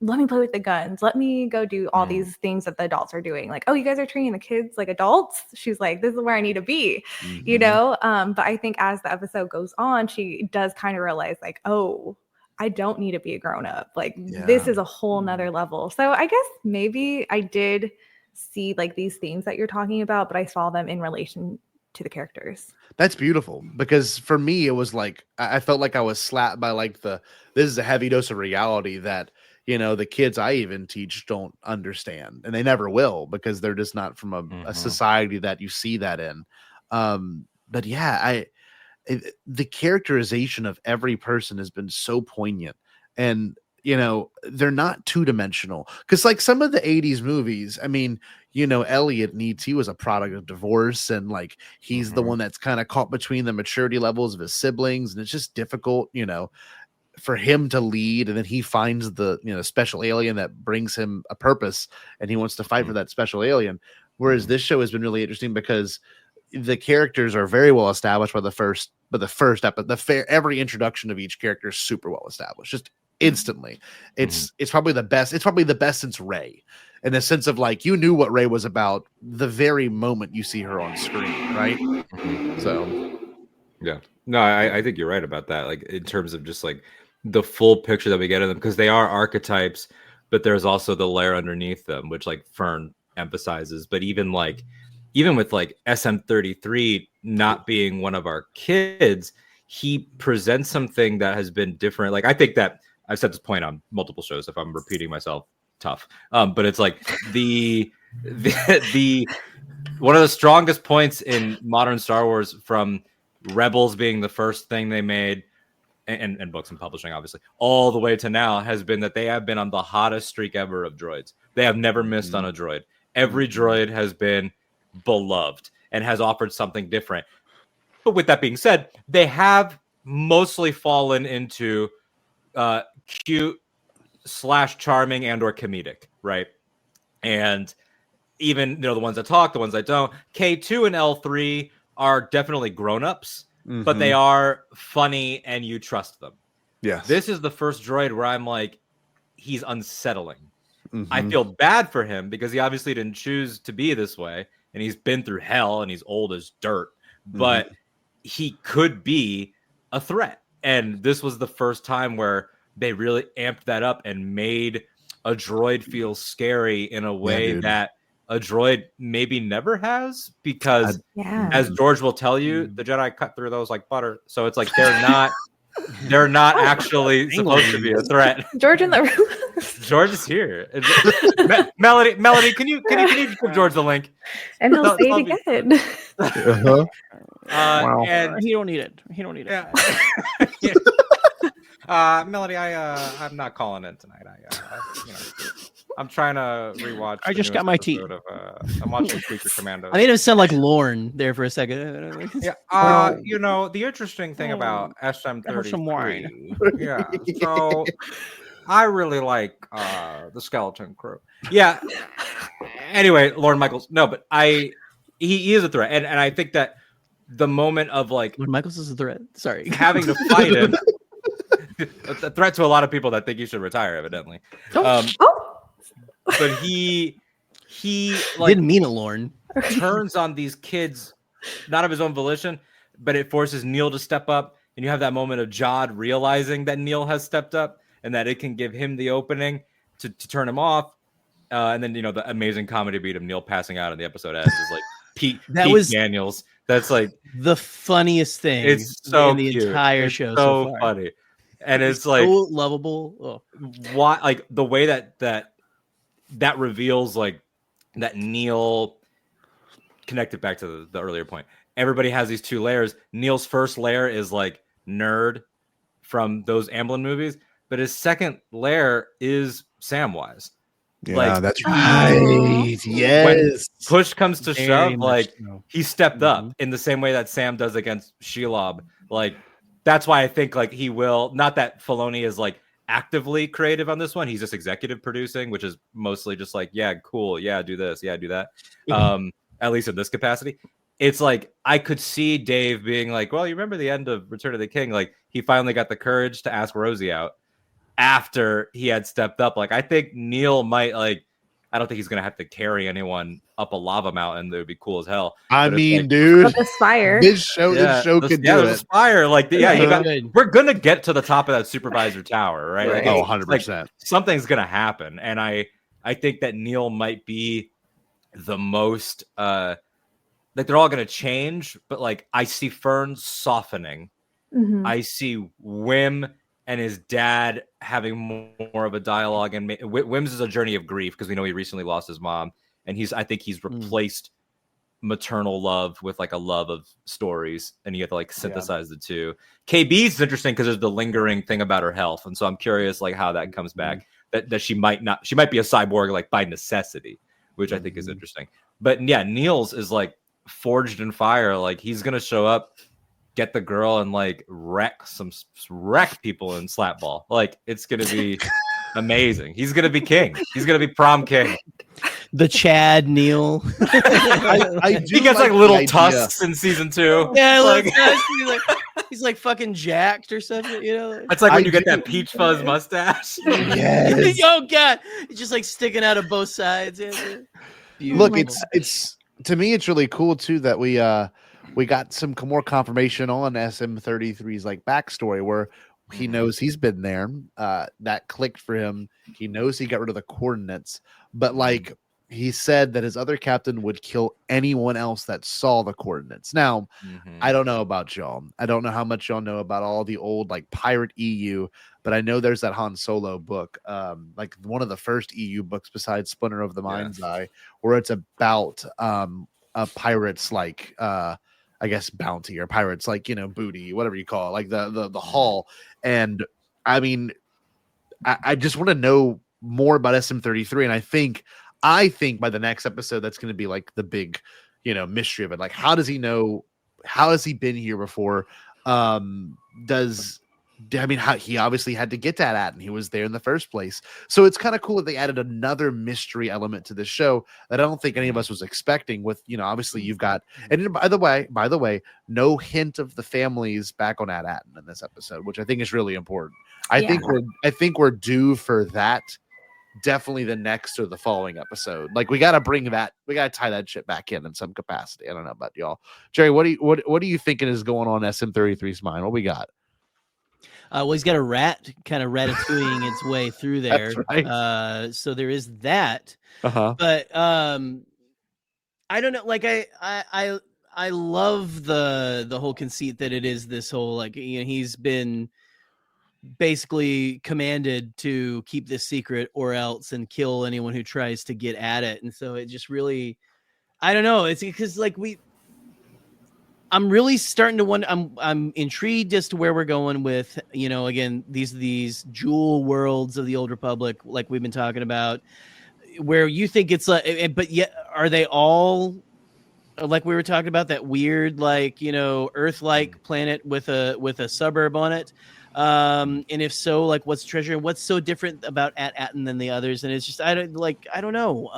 let me play with the guns. Let me go do all these things that the adults are doing. Like, oh, you guys are treating the kids like adults. She's like, this is where I need to be, you know? But I think as the episode goes on, she does kind of realize like, oh, I don't need to be a grown up. Like this is a whole nother level. So I guess maybe I did see like these themes that you're talking about, but I saw them in relation to the characters.
That's beautiful, because for me it was like I felt like I was slapped by like this is a heavy dose of reality that, you know, the kids I even teach don't understand, and they never will, because they're just not from a society that you see that in. But yeah, the characterization of every person has been so poignant, and you know, they're not two-dimensional, because like some of the 80s movies, I mean, you know, Elliot Needs, he was a product of divorce, and like he's the one that's kind of caught between the maturity levels of his siblings, and it's just difficult, you know, for him to lead, and then he finds the, you know, special alien that brings him a purpose, and he wants to fight for that special alien. Whereas this show has been really interesting because the characters are very well established by the first episode. Every introduction of each character is super well established, just instantly. It's probably the best. It's probably the best since Rey, in the sense of like you knew what Rey was about the very moment you see her on screen, right? So,
yeah, no, I think you're right about that. Like in terms of just like the full picture that we get of them, because they are archetypes, but there's also the layer underneath them, which like Fern emphasizes. But even with like SM33 not being one of our kids, he presents something that has been different. Like I think that I've said this point on multiple shows. If I'm repeating myself, tough. But it's like the one of the strongest points in modern Star Wars, from Rebels being the first thing they made, and books and publishing, obviously, all the way to now, has been that they have been on the hottest streak ever of droids. They have never missed on a droid. Every droid has been beloved and has offered something different. But with that being said, they have mostly fallen into cute / charming and or comedic, right? And even, you know, the ones that talk, the ones that don't. K2 and L3 are definitely grown-ups, but they are funny and you trust them.
Yes.
This is the first droid where I'm like, he's unsettling. I feel bad for him because he obviously didn't choose to be this way, and he's been through hell and he's old as dirt, but he could be a threat. And this was the first time where they really amped that up and made a droid feel scary in a way that a droid maybe never has, because as George will tell you, the Jedi cut through those like butter. So it's like they're not actually supposed to be a threat.
George in the room.
George is here. Melody, can you give George the link?
And he'll say it again.
Wow.
And
he don't need it. Yeah.
Melody, I'm not calling in tonight. I'm trying to rewatch.
I just got my tea.
I'm watching Creature Commandos.
I made him sound like Lorne there for a second.
Yeah. You know, the interesting thing about SM33.
Some wine.
Yeah. So I really like the Skeleton Crew. Yeah. Anyway, Lorne Michaels. No, but he is a threat, and I think that the moment of like
Lorne Michaels is a threat. Sorry,
having to fight him. A threat to a lot of people that think you should retire, evidently. But he like
didn't mean it, Lorne.
turns on these kids, not of his own volition, but it forces Neil to step up, and you have that moment of Jod realizing that Neil has stepped up and that it can give him the opening to turn him off. And then, you know, the amazing comedy beat of Neil passing out in the episode ends is like Pete Daniels. That's like
the funniest thing.
It's so
in the
cute.
Entire
it's
show.
So
far.
funny, and it's like
so lovable.
Why, like the way that reveals like that Neil connected back to the earlier point. Everybody has these two layers. Neil's first layer is like nerd from those Amblin movies, but his second layer is Samwise.
Yeah,
like,
that's right. Yes.
When push comes to
Very
shove,
much
like
so.
he stepped up in the same way that Sam does against Shelob. Like that's why I think like he will. Not that Filoni is like actively creative on this one. He's just executive producing, which is mostly just like, yeah, cool, yeah, do this, yeah, do that. At least in this capacity. It's like I could see Dave being like, well, you remember the end of Return of the King? Like he finally got the courage to ask Rosie out after he had stepped up. Like I think Neil might like, I don't think he's gonna have to carry anyone up a lava mountain. That would be cool as hell.
I
But it's
mean,
like,
dude,
The Spire.
this show could do
there's
it.
a Spire. Like
Yeah.
we're gonna get to the top of that supervisor tower, right?
Right.
Like,
Oh,
it's
100%.
something's gonna happen, and I think that Neil might be the most like they're all gonna change, but like I see Fern softening.
Mhm.
I see Wim and his dad having more of a dialogue, and Wim's is a journey of grief because we know he recently lost his mom, and I think he's replaced maternal love with like a love of stories, and you have to like synthesize the two. KB's is interesting because there's the lingering thing about her health, and so I'm curious like how that comes back. That she might be a cyborg like by necessity, which I think is interesting. But yeah, Niels is like forged in fire. Like he's gonna show up, get the girl, and like wreck people in slapball. Like it's gonna be amazing. He's gonna be king. He's gonna be prom king.
The Chad Neil.
He gets like little tusks in season 2.
Yeah,
like
he's like fucking jacked or something, you know.
It's like when you get that peach fuzz mustache.
Yes.
Oh god, it's just like sticking out of both sides.
Look, it's to me, it's really cool too that we got some more confirmation on SM33's like backstory where he knows he's been there. That clicked for him. He knows he got rid of the coordinates, but like he said that his other captain would kill anyone else that saw the coordinates. Now, I don't know about y'all. I don't know how much y'all know about all the old like pirate EU, but I know there's that Han Solo book, like one of the first EU books besides Splinter of the Mind's Eye, where it's about a pirate's like I guess bounty, or pirates like, you know, booty, whatever you call it, like the haul. And I mean, I just want to know more about SM33, and I think by the next episode that's going to be like the big, you know, mystery of it. Like, how does he know? How has he been here before? How he obviously had to get that at, and he was there in the first place. So it's kind of cool that they added another mystery element to the show that I don't think any of us was expecting. With, you know, obviously you've got, and by the way, no hint of the families back on At-Atten in this episode, which I think is really important. I think we're due for that. Definitely the next or the following episode. Like we got to tie that shit back in some capacity. I don't know about y'all. Jerry, what are you thinking is going on SM33's mind? What we got?
Well, he's got a rat kind of ratatouilleing its way through there.
That's right.
So there is that. But I don't know. Like I love the whole conceit that it is this whole, like, you know, he's been basically commanded to keep this secret or else, and kill anyone who tries to get at it. And so it just really, I don't know. It's because like I'm really starting to wonder. I'm intrigued as to where we're going with, you know, again, these jewel worlds of the Old Republic, like we've been talking about, where you think it's like, but yet are they all like we were talking about, that weird, like, you know, Earth-like planet with a suburb on it? And if so, like, what's treasure and what's so different about At-Atten than the others? And it's just I don't know.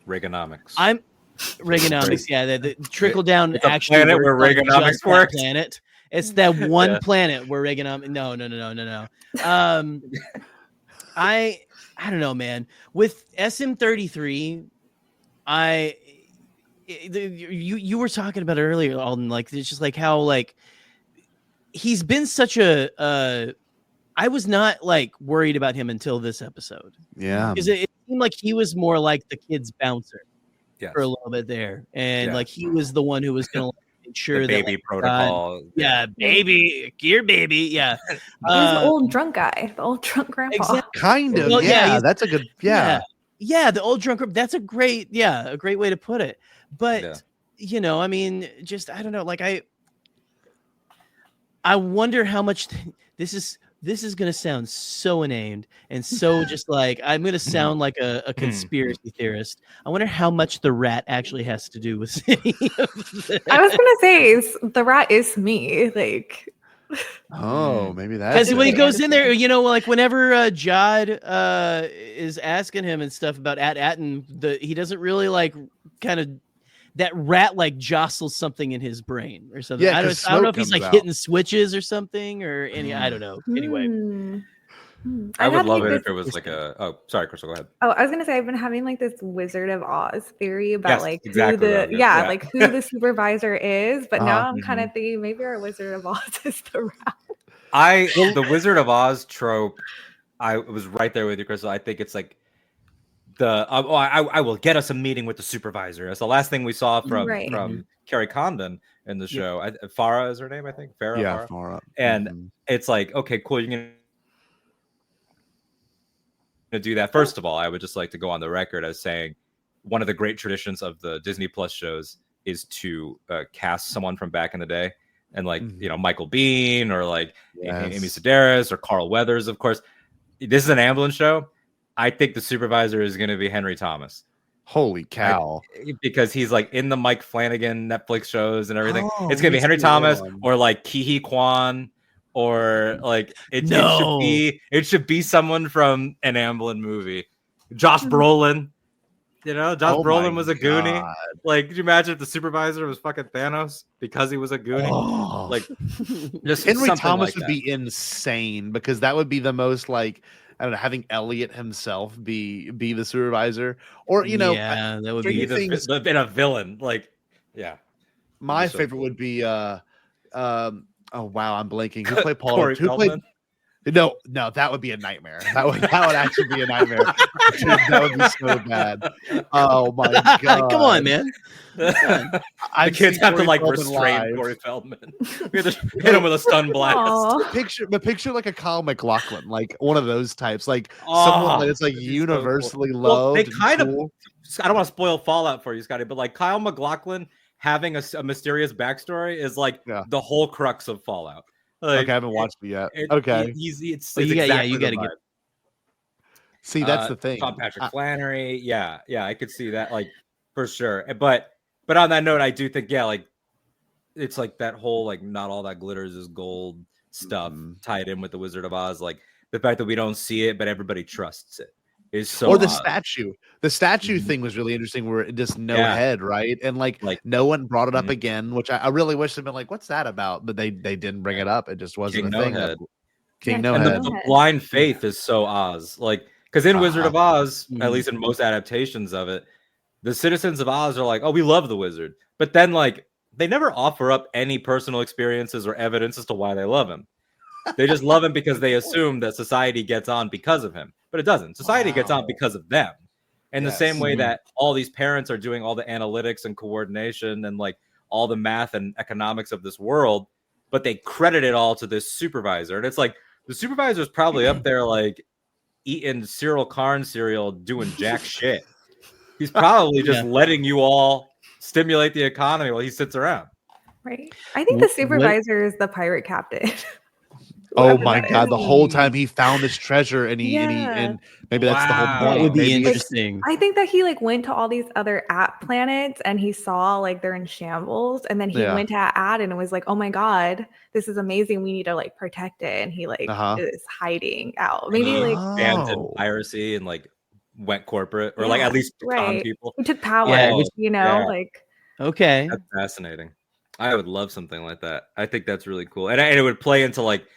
Reaganomics.
Reaganomics, yeah. The trickle down
it's a
actually
planet where Reaganomics works.
Planet. It's that one planet where Reaganomics. No. I don't know, man. With SM33, you were talking about it earlier, Alden. Like, it's just like how like he's been such a. I was not like worried about him until this episode.
Yeah,
because it seemed like he was more like the kid's bouncer. Yes. For a little bit there, and like he was the one who was going to make sure
the baby
that
protocol.
Baby, your baby, yeah.
He's the old drunk guy, the old drunk grandpa.
Exactly.
Kind of, well, yeah. That's a good, yeah,
the old drunk. That's a great way to put it. But you know, I mean, just I don't know. Like I wonder how much this is going to sound so inane and so just like I'm going to sound like a conspiracy theorist. I wonder how much the rat actually has to do with any of this.
I was going to say the rat is me. Like,
oh, maybe that.
Because when he goes in there, you know, like whenever Jod is asking him and stuff about At-Atten, he doesn't really like kind of. That rat like jostles something in his brain or something.
Yeah,
I don't know if he's like hitting switches or something or any. I don't know. Anyway,
I would love it if it was like a. Oh, sorry, Crystal, go ahead.
Oh, I was gonna say I've been having like this Wizard of Oz theory about like
exactly
who like who the supervisor is, but now I'm kind of thinking maybe our Wizard of Oz is the rat.
The Wizard of Oz trope. I was right there with you, Crystal. I think it's like I will get us a meeting with the supervisor. That's the last thing we saw
Right.
from Carrie Condon in the show. Farah is her name, I think. Farah.
Farah.
And it's like, okay, cool. You're gonna do that. First of all, I would just like to go on the record as saying one of the great traditions of the Disney Plus shows is to cast someone from back in the day, and like Michael Biehn or like Amy Sedaris or Carl Weathers. Of course, this is an Amblin show. I think the supervisor is going to be Henry Thomas.
Holy cow!
Because he's like in the Mike Flanagan Netflix shows and everything. It's going to be Henry Thomas or like Ke Kwan. Or like it should be someone from an Amblin movie. Josh Brolin, Josh Brolin was a Goonie. Like, could you imagine if the supervisor was fucking Thanos because he was a Goonie? Like, just
Henry Thomas
like
would be insane because that would be the most like I don't know, having Elliot himself be the supervisor, or
that would be
been a villain. Like, yeah,
my favorite would be oh wow, I'm blanking. Who played Paul? Who played? No, that would be a nightmare. That would actually be a nightmare. Dude, that would be so bad. Oh my god!
Come on, man.
The kids have to like restrain Corey Feldman. We have to hit him with a stun blast.
Picture like a Kyle MacLachlan, like one of those types, like someone that's like universally loved.
Well, they kind of. I don't want to spoil Fallout for you, Scotty, but like Kyle MacLachlan having a mysterious backstory is like the whole crux of Fallout. Like,
okay, I haven't watched it yet.
You
got
to
get. See, that's the thing.
Tom Patrick Flannery, yeah, I could see that, like for sure. But on that note, I do think, like it's like that whole like not all that glitters is gold stuff tied in with the Wizard of Oz, like the fact that we don't see it, but everybody trusts it. Is so
or the
odd.
statue thing was really interesting where it just head, right? And like no one brought it up again, which I really wish they'd been like, what's that about? But they didn't bring it up. It just wasn't a thing. King No Head.
The blind faith is so Oz, like because in Wizard of Oz, at least in most adaptations of it, the citizens of Oz are like, oh, we love the wizard, but then like they never offer up any personal experiences or evidence as to why they love him. They just love him because they assume that society gets on because of him. But it doesn't. Society gets on because of them. In the same way that all these parents are doing all the analytics and coordination and like all the math and economics of this world, but they credit it all to this supervisor. And it's like the supervisor is probably up there like eating Cyril Karn cereal, doing jack shit. He's probably just letting you all stimulate the economy while he sits around.
Right. I think the supervisor is the pirate captain.
Oh my god! The whole time he found this treasure, and and maybe that's the whole point.
That would be interesting.
I think that he like went to all these other app planets, and he saw like they're in shambles, and then he went to Ad, and it was like, oh my god, this is amazing. We need to like protect it, and he like is hiding out. Maybe like
abandoned piracy and like went corporate, or like at least con people.
He took power. Like
okay,
that's fascinating. I would love something like that. I think that's really cool, and it would play into like.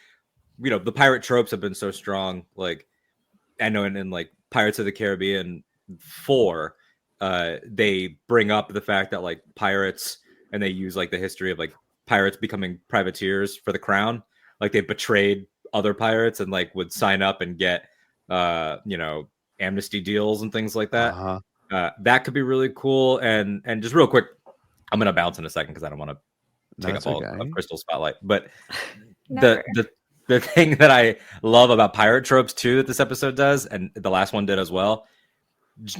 The pirate tropes have been so strong. Like, I know in like Pirates of the Caribbean 4, they bring up the fact that like pirates, and they use like the history of like pirates becoming privateers for the crown. Like they betrayed other pirates and like would sign up and get, amnesty deals and things like that. That could be really cool. And just real quick, I'm gonna bounce in a second because I don't want to take up all of Crystal's spotlight, but the thing that I love about pirate tropes too that this episode does, and the last one did as well.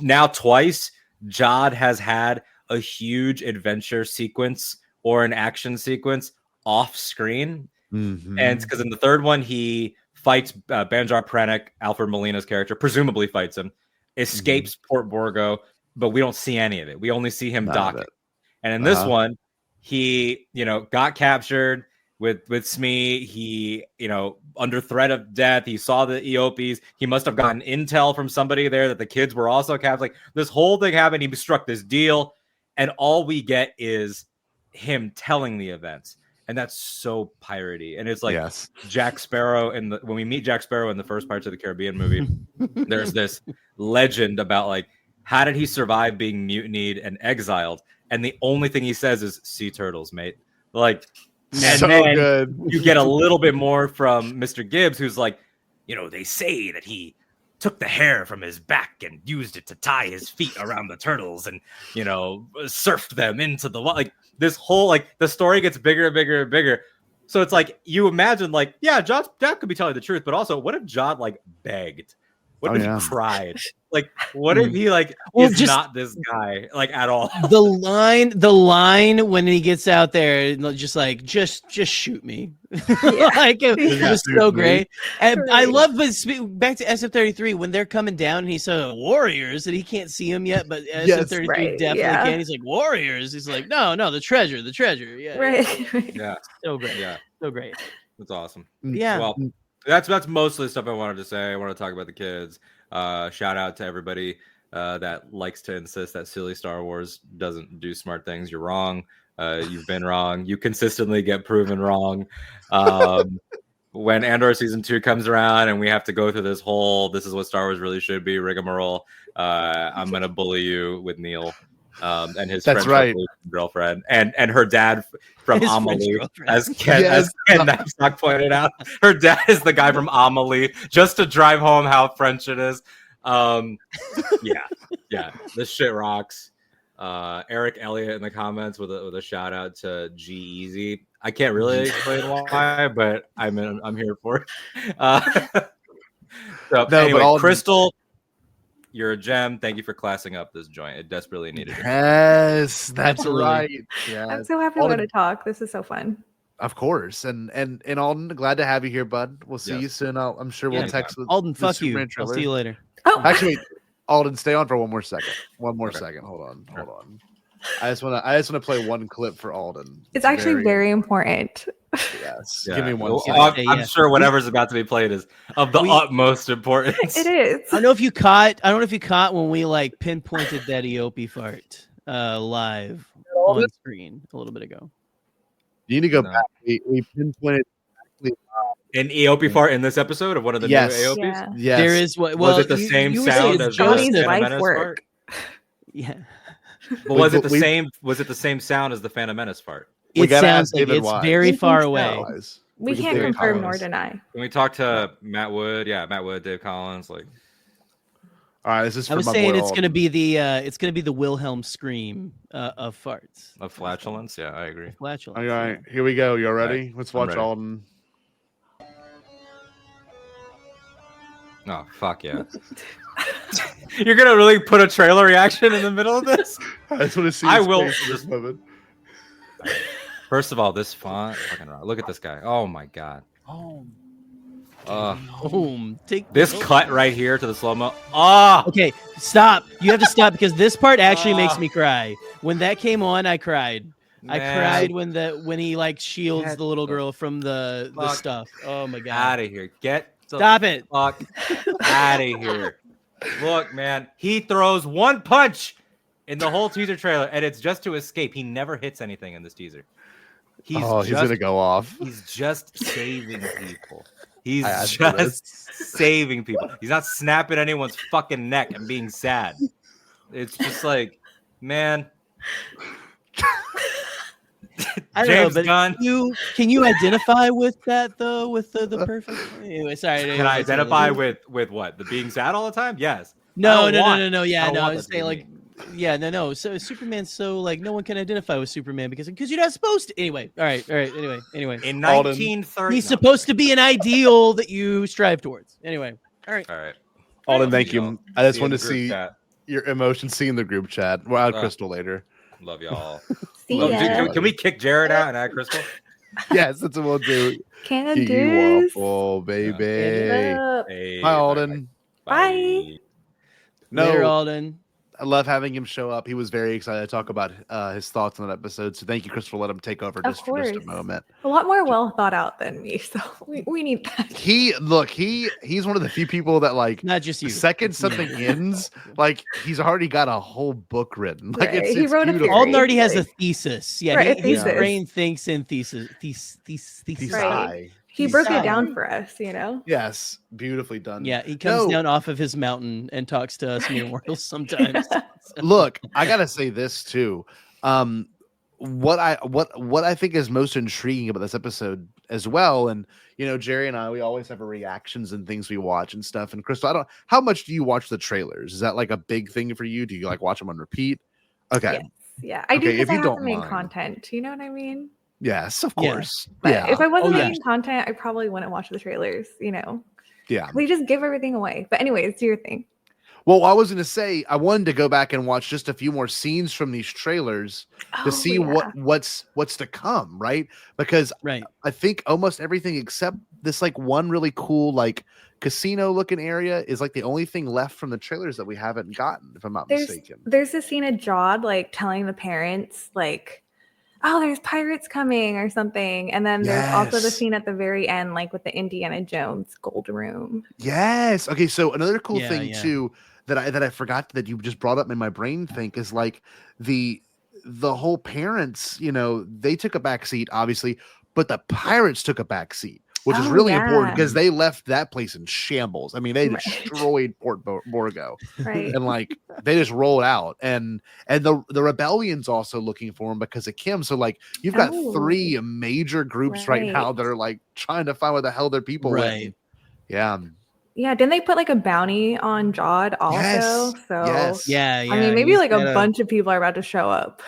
Now twice, Jod has had a huge adventure sequence or an action sequence off screen, and because in the third one he fights Banjar Pranic, Alfred Molina's character, presumably fights him, escapes Port Borgo, but we don't see any of it. We only see him docking. And in this one, he got captured. With Smee, he, under threat of death, he saw the Eopes. He must have gotten intel from somebody there that the kids were also captured. Like this whole thing happened. He struck this deal, and all we get is him telling the events, and that's so piratey. And it's like Jack Sparrow when we meet Jack Sparrow in the first Pirates of the Caribbean movie, there's this legend about like how did he survive being mutinied and exiled, and the only thing he says is sea turtles, mate. Like. And
so
then
good.
You get a little bit more from Mr. Gibbs, who's like, they say that he took the hair from his back and used it to tie his feet around the turtles and, you know, surfed them into the water. Like this whole, like the story gets bigger and bigger and bigger. So it's like, you imagine like, yeah, John's dad could be telling the truth, but also what if John like begged? What if he cried? Like, what if he like is not this guy like at all?
The line when he gets out there, just like, just shoot me. Like it was so great. And I love, but back to SF-33 when they're coming down and he's warriors and he can't see them yet, but SF-33 definitely can. He's like, warriors. He's like, no, the treasure. Yeah,
right.
Yeah,
so great.
Yeah,
so great.
That's awesome.
Yeah.
Well, that's mostly stuff I wanted to say. I want to talk about the kids. Shout out to everybody that likes to insist that silly Star Wars doesn't do smart things. You're wrong. You've been wrong. You consistently get proven wrong. When Andor season 2 comes around and we have to go through this whole "this is what Star Wars really should be" rigmarole, I'm gonna bully you with Neil and his girlfriend and her dad from
His
Amelie,
French
as Ken Knapsack pointed out. Her dad is the guy from Amelie, just to drive home how French it is. Yeah, this shit rocks. Eric Elliott in the comments with a shout out to G-Eazy. I can't really explain why, but I'm here for it. Anyway, Crystal, you're a gem. Thank you for classing up this joint. It desperately needed it.
Yes, that's right. Yeah,
I'm so happy to talk. This is so fun.
Of course, and Alden, glad to have you here, bud. We'll see you soon. I'm sure we'll text.
Alden, fuck you. I'll see you later.
Oh,
actually, Alden, stay on for one more second. One more second. Hold on. I just want to play one clip for Alden.
It's actually very important.
Yes.
Yeah.
Give me one.
I'm sure whatever's about to be played is of the utmost importance.
It is.
I don't know if you caught when we like pinpointed that EOP fart live on screen a little bit ago.
You need to go back. We pinpointed
an EOP fart in this episode of one of the new AOPs.
Yeah. Yes.
There is
was it the same sound as
Johnny's
the
life
Phantom Menace
work?
fart?
Yeah.
But was it the same? Was it the same sound as the Phantom Menace fart?
It sounds like it's very far away.
We can't confirm nor deny.
Can we talk to Matt Wood? Yeah, Matt Wood, Dave Collins. Like,
all right, this is.
I was saying it's going to be the Wilhelm scream of farts,
of flatulence. Yeah, I agree.
Flatulence.
All right, here we go. You all ready? Right. Let's watch
ready.
Alden.
Oh, fuck yeah. You're going to really put a trailer reaction in the middle of this?
I just want to see
this moment. First of all, this font. Fucking look at this guy. Oh, my God.
Take
this cut right here to the slow-mo. Oh!
Okay, stop. You have to stop because this part actually makes me cry. When that came on, I cried. Man. I cried when he like shields the little girl from the stuff. Oh, my God.
Out of here.
Stop it.
Fuck out of here. Look, man, he throws one punch in the whole teaser trailer, and it's just to escape. He never hits anything in this teaser. He's
gonna go off.
He's just saving people. He's just saving people. He's not snapping anyone's fucking neck and being sad. It's just like, man.
I don't know, but can you identify with that though? With the perfect. Anyway, sorry.
Can I identify with what? The being sad all the time? Yes.
No. Yeah, no. I was saying like, yeah, no. So Superman's so like no one can identify with Superman because you're not supposed to. Anyway, all right. Anyway.
In 1930,
he's supposed to be an ideal that you strive towards. Anyway, all right.
Alden, thank you. I just wanted to see your emotions. See in the group chat. We'll add Crystal later.
Love y'all. Can we kick Jared out and add Crystal?
Yes, that's what we'll do.
Can do.
Waffle, baby.
Hey,
bye, Alden.
Bye.
No,
later, Alden.
I love having him show up. He was very excited to talk about his thoughts on that episode. So thank you, Crystal, for letting him take over for just a moment.
A lot more well thought out than me, so we need that.
He's one of the few people that like
not just you.
The second something ends, like he's already got a whole book written. Like
right.
it's
he wrote
beautiful.
Alden already has a thesis. Yeah,
right,
his brain thinks in thesis.
Right. He broke it down for us, you know?
Yes, beautifully done.
Yeah, he comes down off of his mountain and talks to us mere mortals sometimes.
Look, I gotta say this too. What I think is most intriguing about this episode as well. And Jerry and I, we always have our reactions and things we watch and stuff. And Crystal, how much do you watch the trailers? Is that like a big thing for you? Do you like watch them on repeat? Okay.
Yes. Yeah, I do
Okay,
because
if
I
you
have
don't
to make
mind.
content. You know what I mean?
Yes, of
Yeah.
course.
But
Yeah.
if I wasn't
Oh, yeah.
making content, I probably wouldn't watch the trailers.
Yeah.
We just give everything away. But anyways, do your thing.
Well, I was going to say I wanted to go back and watch just a few more scenes from these trailers to see what's to come, right? Because I think almost everything except this like one really cool like casino looking area is like the only thing left from the trailers that we haven't gotten, if I'm not mistaken.
There's a scene of Jod like telling the parents like, oh, there's pirates coming or something. And then there's also the scene at the very end, like with the Indiana Jones gold room.
Yes. Okay. So another cool thing too that I forgot that you just brought up in my brain think is like the whole parents, they took a back seat, obviously, but the pirates took a back seat, which is really important because they left that place in shambles. I mean, they destroyed Port Borgo, and like they just rolled out, and the rebellion's also looking for him because of Kim. So like you've got three major groups right now that are like trying to find what the hell their people went. Yeah.
Yeah, didn't they put like a bounty on Jod also?
Yes.
So
yes.
Yeah.
I mean, maybe like a bunch of people are about to show up.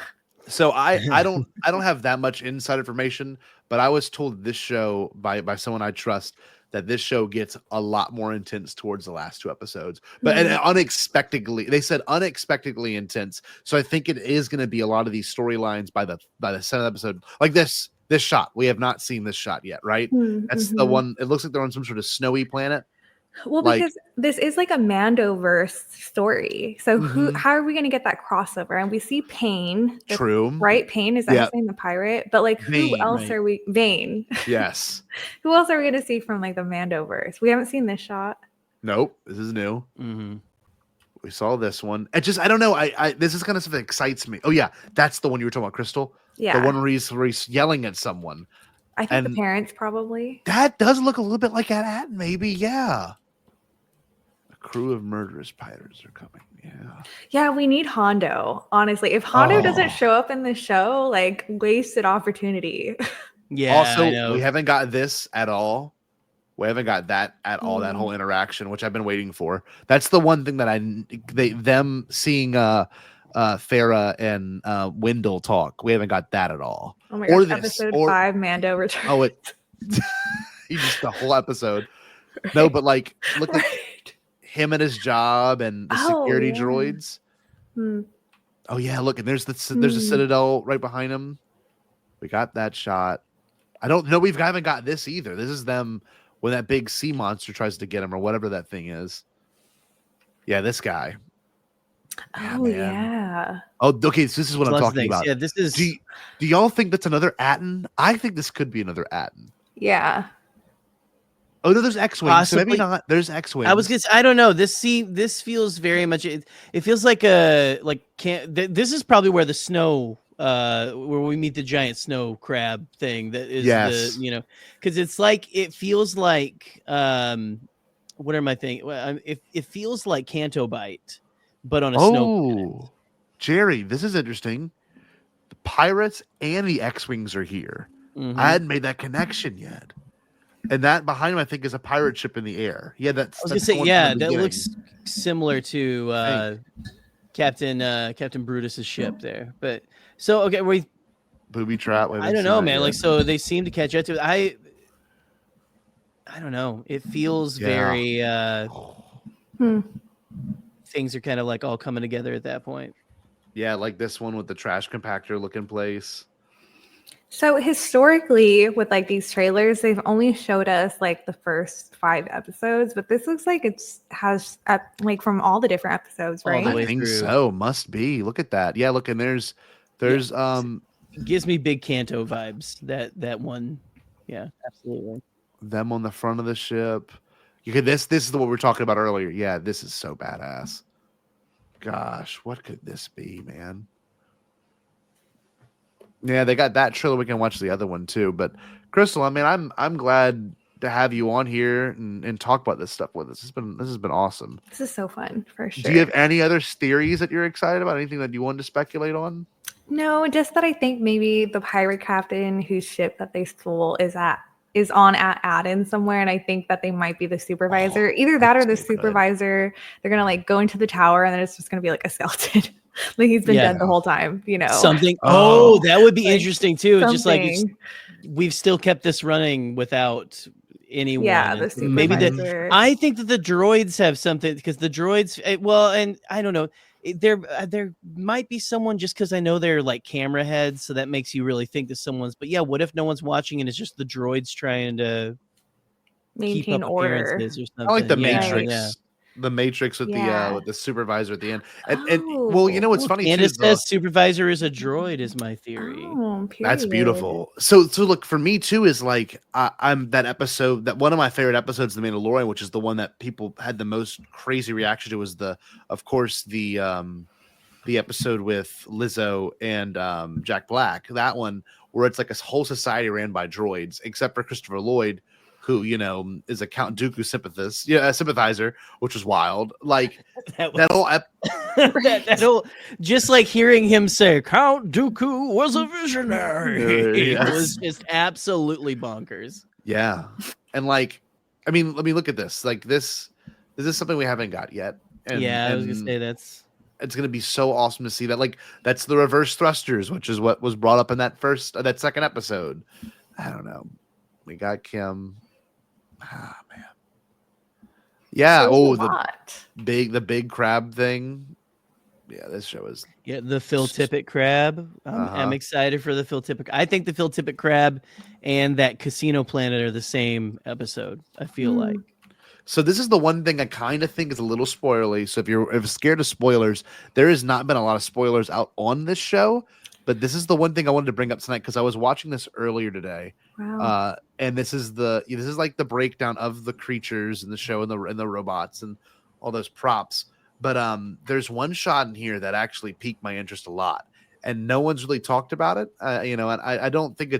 So I don't have that much inside information, but I was told this show by someone I trust that this show gets a lot more intense towards the last two episodes. But and unexpectedly, they said unexpectedly intense. So I think it is going to be a lot of these storylines by the 7th episode, like this shot. We have not seen this shot yet, right? That's the one. It looks like they're on some sort of snowy planet.
Well, because this is like a Mandoverse story. So how are we going to get that crossover? And we see Payne.
True.
Right? Payne, is that his name, the pirate? But like who else are we? Vane.
Yes.
Who else are we going to see from like the Mandoverse? We haven't seen this shot.
Nope. This is new. We saw this one. I don't know. This is kind of something that excites me. Oh yeah. That's the one you were talking about, Crystal.
Yeah.
The one where he's yelling at someone.
I think the parents probably.
That does look a little bit like that, maybe. Yeah. Crew of murderous pirates are coming.
Yeah, we need Hondo. Honestly, if Hondo doesn't show up in the show, like wasted opportunity.
Yeah.
Also, we haven't got this at all. We haven't got that at all. That whole interaction, which I've been waiting for. That's the one thing that them seeing Farah and Wendell talk. We haven't got that at all.
Oh my gosh! Episode 5, Mando returns.
Oh, you just the whole episode. No, but like look like him at his job and the security droids. Oh yeah, look, and there's a citadel right behind him. We got that shot. I don't know. We haven't got this either. This is them when that big sea monster tries to get him or whatever that thing is. Yeah, this guy.
Yeah.
Oh, okay. So this is what I'm talking about.
Yeah, this is.
Do y'all think that's another Atten? I think this could be another Atten.
Yeah.
Oh no, there's X-wings. So maybe not. There's X-wings.
I was gonna say, I don't know. This feels very much. It feels like this is probably where the snow, where we meet the giant snow crab thing. That is because it's like it feels like what am I thinking? It feels like Canto Bite, but on a snow planet.
Jerry, this is interesting. The pirates and the X-wings are here. I hadn't made that connection yet. And that behind him, I think, is a pirate ship in the air. Yeah, that's.
I was gonna say, that looks similar to Captain Brutus's ship there. But so okay,
booby trap.
I don't know, man. Like, so they seem to catch up to it. I don't know. It feels very. Things are kind of like all coming together at that point.
Yeah, like this one with the trash compactor looking place.
So historically, with like these trailers, they've only showed us like the first 5 episodes, but this looks like has like from all the different episodes, right?
I think so. Must be. Look at that. Yeah, look, and there's it
gives me big Canto vibes. That one, yeah, absolutely.
Them on the front of the ship. This is what we were talking about earlier. Yeah, this is so badass. Gosh, what could this be, man? Yeah, they got that trailer. We can watch the other one too. But Crystal, I mean, I'm glad to have you on here and talk about this stuff with us. This has been awesome.
This is so fun for sure.
Do you have any other theories that you're excited about? Anything that you wanted to speculate on?
No, just that I think maybe the pirate captain whose ship that they stole is at is on at Aden somewhere, and I think that they might be the supervisor. Either that or the supervisor. They're gonna like go into the tower, and then it's just gonna be like a skeleton, like he's been dead the whole time. You know,
something. Oh, that would be interesting too. It's just like
something.
we've still kept this running without anyone.
Yeah, the
And maybe
supervisor.
I think that the droids have something because the droids. Well, and I don't know. There might be someone just because I know they're like camera heads, so that makes you really think that someone's. But yeah, what if no one's watching and it's just the droids trying to keep
Maintain
up
order.
appearances or something?
I like the
Yeah,
Matrix.
yeah.
The Matrix with
Yeah.
the supervisor at the end. And well, you know what's funny
And
too?
it says supervisor is a droid is my theory.
Oh,
That's
period.
beautiful. So look for me too is like I'm that episode that one of my favorite episodes of The Mandalorian, which is the one that people had the most crazy reaction to, was of course the episode with Lizzo and Jack Black. That one where it's like a whole society ran by droids, except for Christopher Lloyd, who is a Count Dooku sympathizer, which was wild. Like that whole
that whole, just like hearing him say Count Dooku was a visionary. It was just absolutely bonkers.
Yeah. And like, I mean, look at this. Like this is something we haven't got yet. And,
I was gonna say
it's gonna be so awesome to see that. Like that's the reverse thrusters, which is what was brought up in that second episode. I don't know. We got Kim. Ah, man. Yeah. The big crab thing. Yeah, this show is.
Yeah, the Phil Tippett crab. I'm excited for the Phil Tippett. I think the Phil Tippett crab and that Casino Planet are the same episode. I feel like.
So this is the one thing I kind of think is a little spoilery. So if you're scared of spoilers, there has not been a lot of spoilers out on this show. But this is the one thing I wanted to bring up tonight because I was watching this earlier today.
Wow.
And this is like the breakdown of the creatures in the show and the robots and all those props. But there's one shot in here that actually piqued my interest a lot, and no one's really talked about it. And I don't think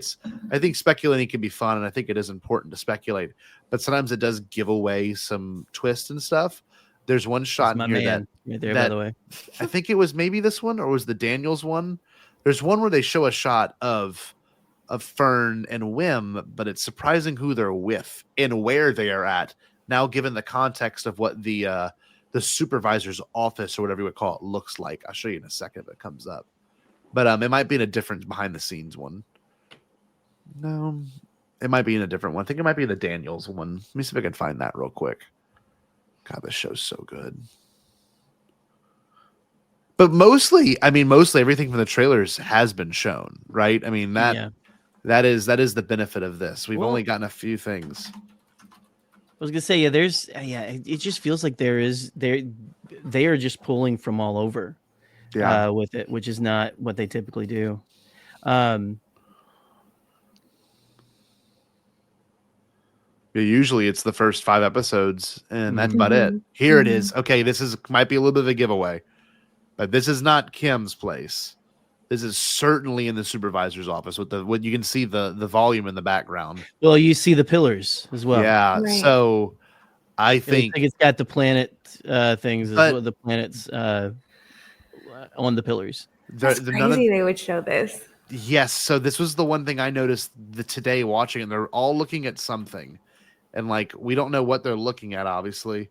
I think speculating can be fun, and I think it is important to speculate. But sometimes it does give away some twists and stuff. There's one shot in here
by the way.
I think it was maybe this one or was the Daniels one. There's one where they show a shot of Fern and Wim, but it's surprising who they're with and where they are at now, given the context of what the supervisor's office or whatever you would call it looks like. I'll show you in a second if it comes up. But it might be in a different behind the scenes one. No, it might be in a different one. I think it might be the Daniels one. Let me see if I can find that real quick. God, this show's so good. But mostly everything from the trailers has been shown, right? I mean, that is the benefit of this. We've only gotten a few things.
I was gonna say, it just feels like they are just pulling from all over, with it, which is not what they typically do.
Usually it's the first 5 episodes, and that's about it. Here it is. Okay, this might be a little bit of a giveaway, but this is not Kim's place. This is certainly in the supervisor's office with what you can see the volume in the background.
Well, you see the pillars as well.
Yeah, right. So I think
it's got the planet things as well, the planets on the pillars.
That's crazy they would show this.
Yes, so this was the one thing I noticed today watching, and they're all looking at something, and like we don't know what they're looking at, obviously,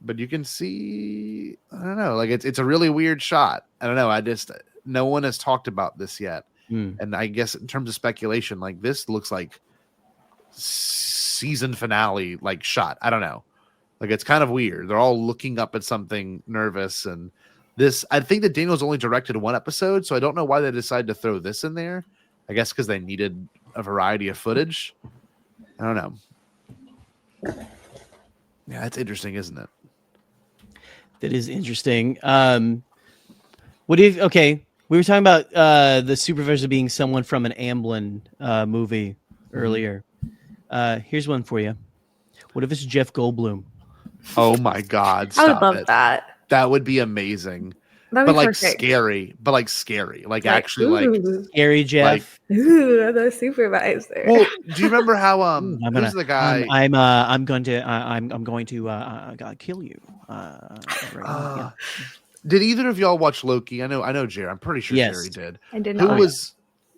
but you can see. I don't know, like it's a really weird shot. I don't know. No one has talked about this yet, and I guess in terms of speculation, like this looks like season finale like shot. I don't know, like it's kind of weird. They're all looking up at something, nervous, and this. I think that Daniels only directed 1 episode, so I don't know why they decided to throw this in there. I guess because they needed a variety of footage. I don't know. Yeah, that's interesting, isn't it?
That is interesting. Okay, we were talking about the supervisor being someone from an Amblin movie earlier. Here's one for you. What if it's Jeff Goldblum?
Oh my God!
I would love that.
That would be amazing.
That'd be
perfect. scary. Like actually, like
scary Jeff.
Ooh, the supervisor.
Well, do you remember how who's the guy?
I'm going to kill you.
Did either of y'all watch Loki? I know, Jerry. I'm pretty sure
yes.
Jerry did.
I did not.
Who was?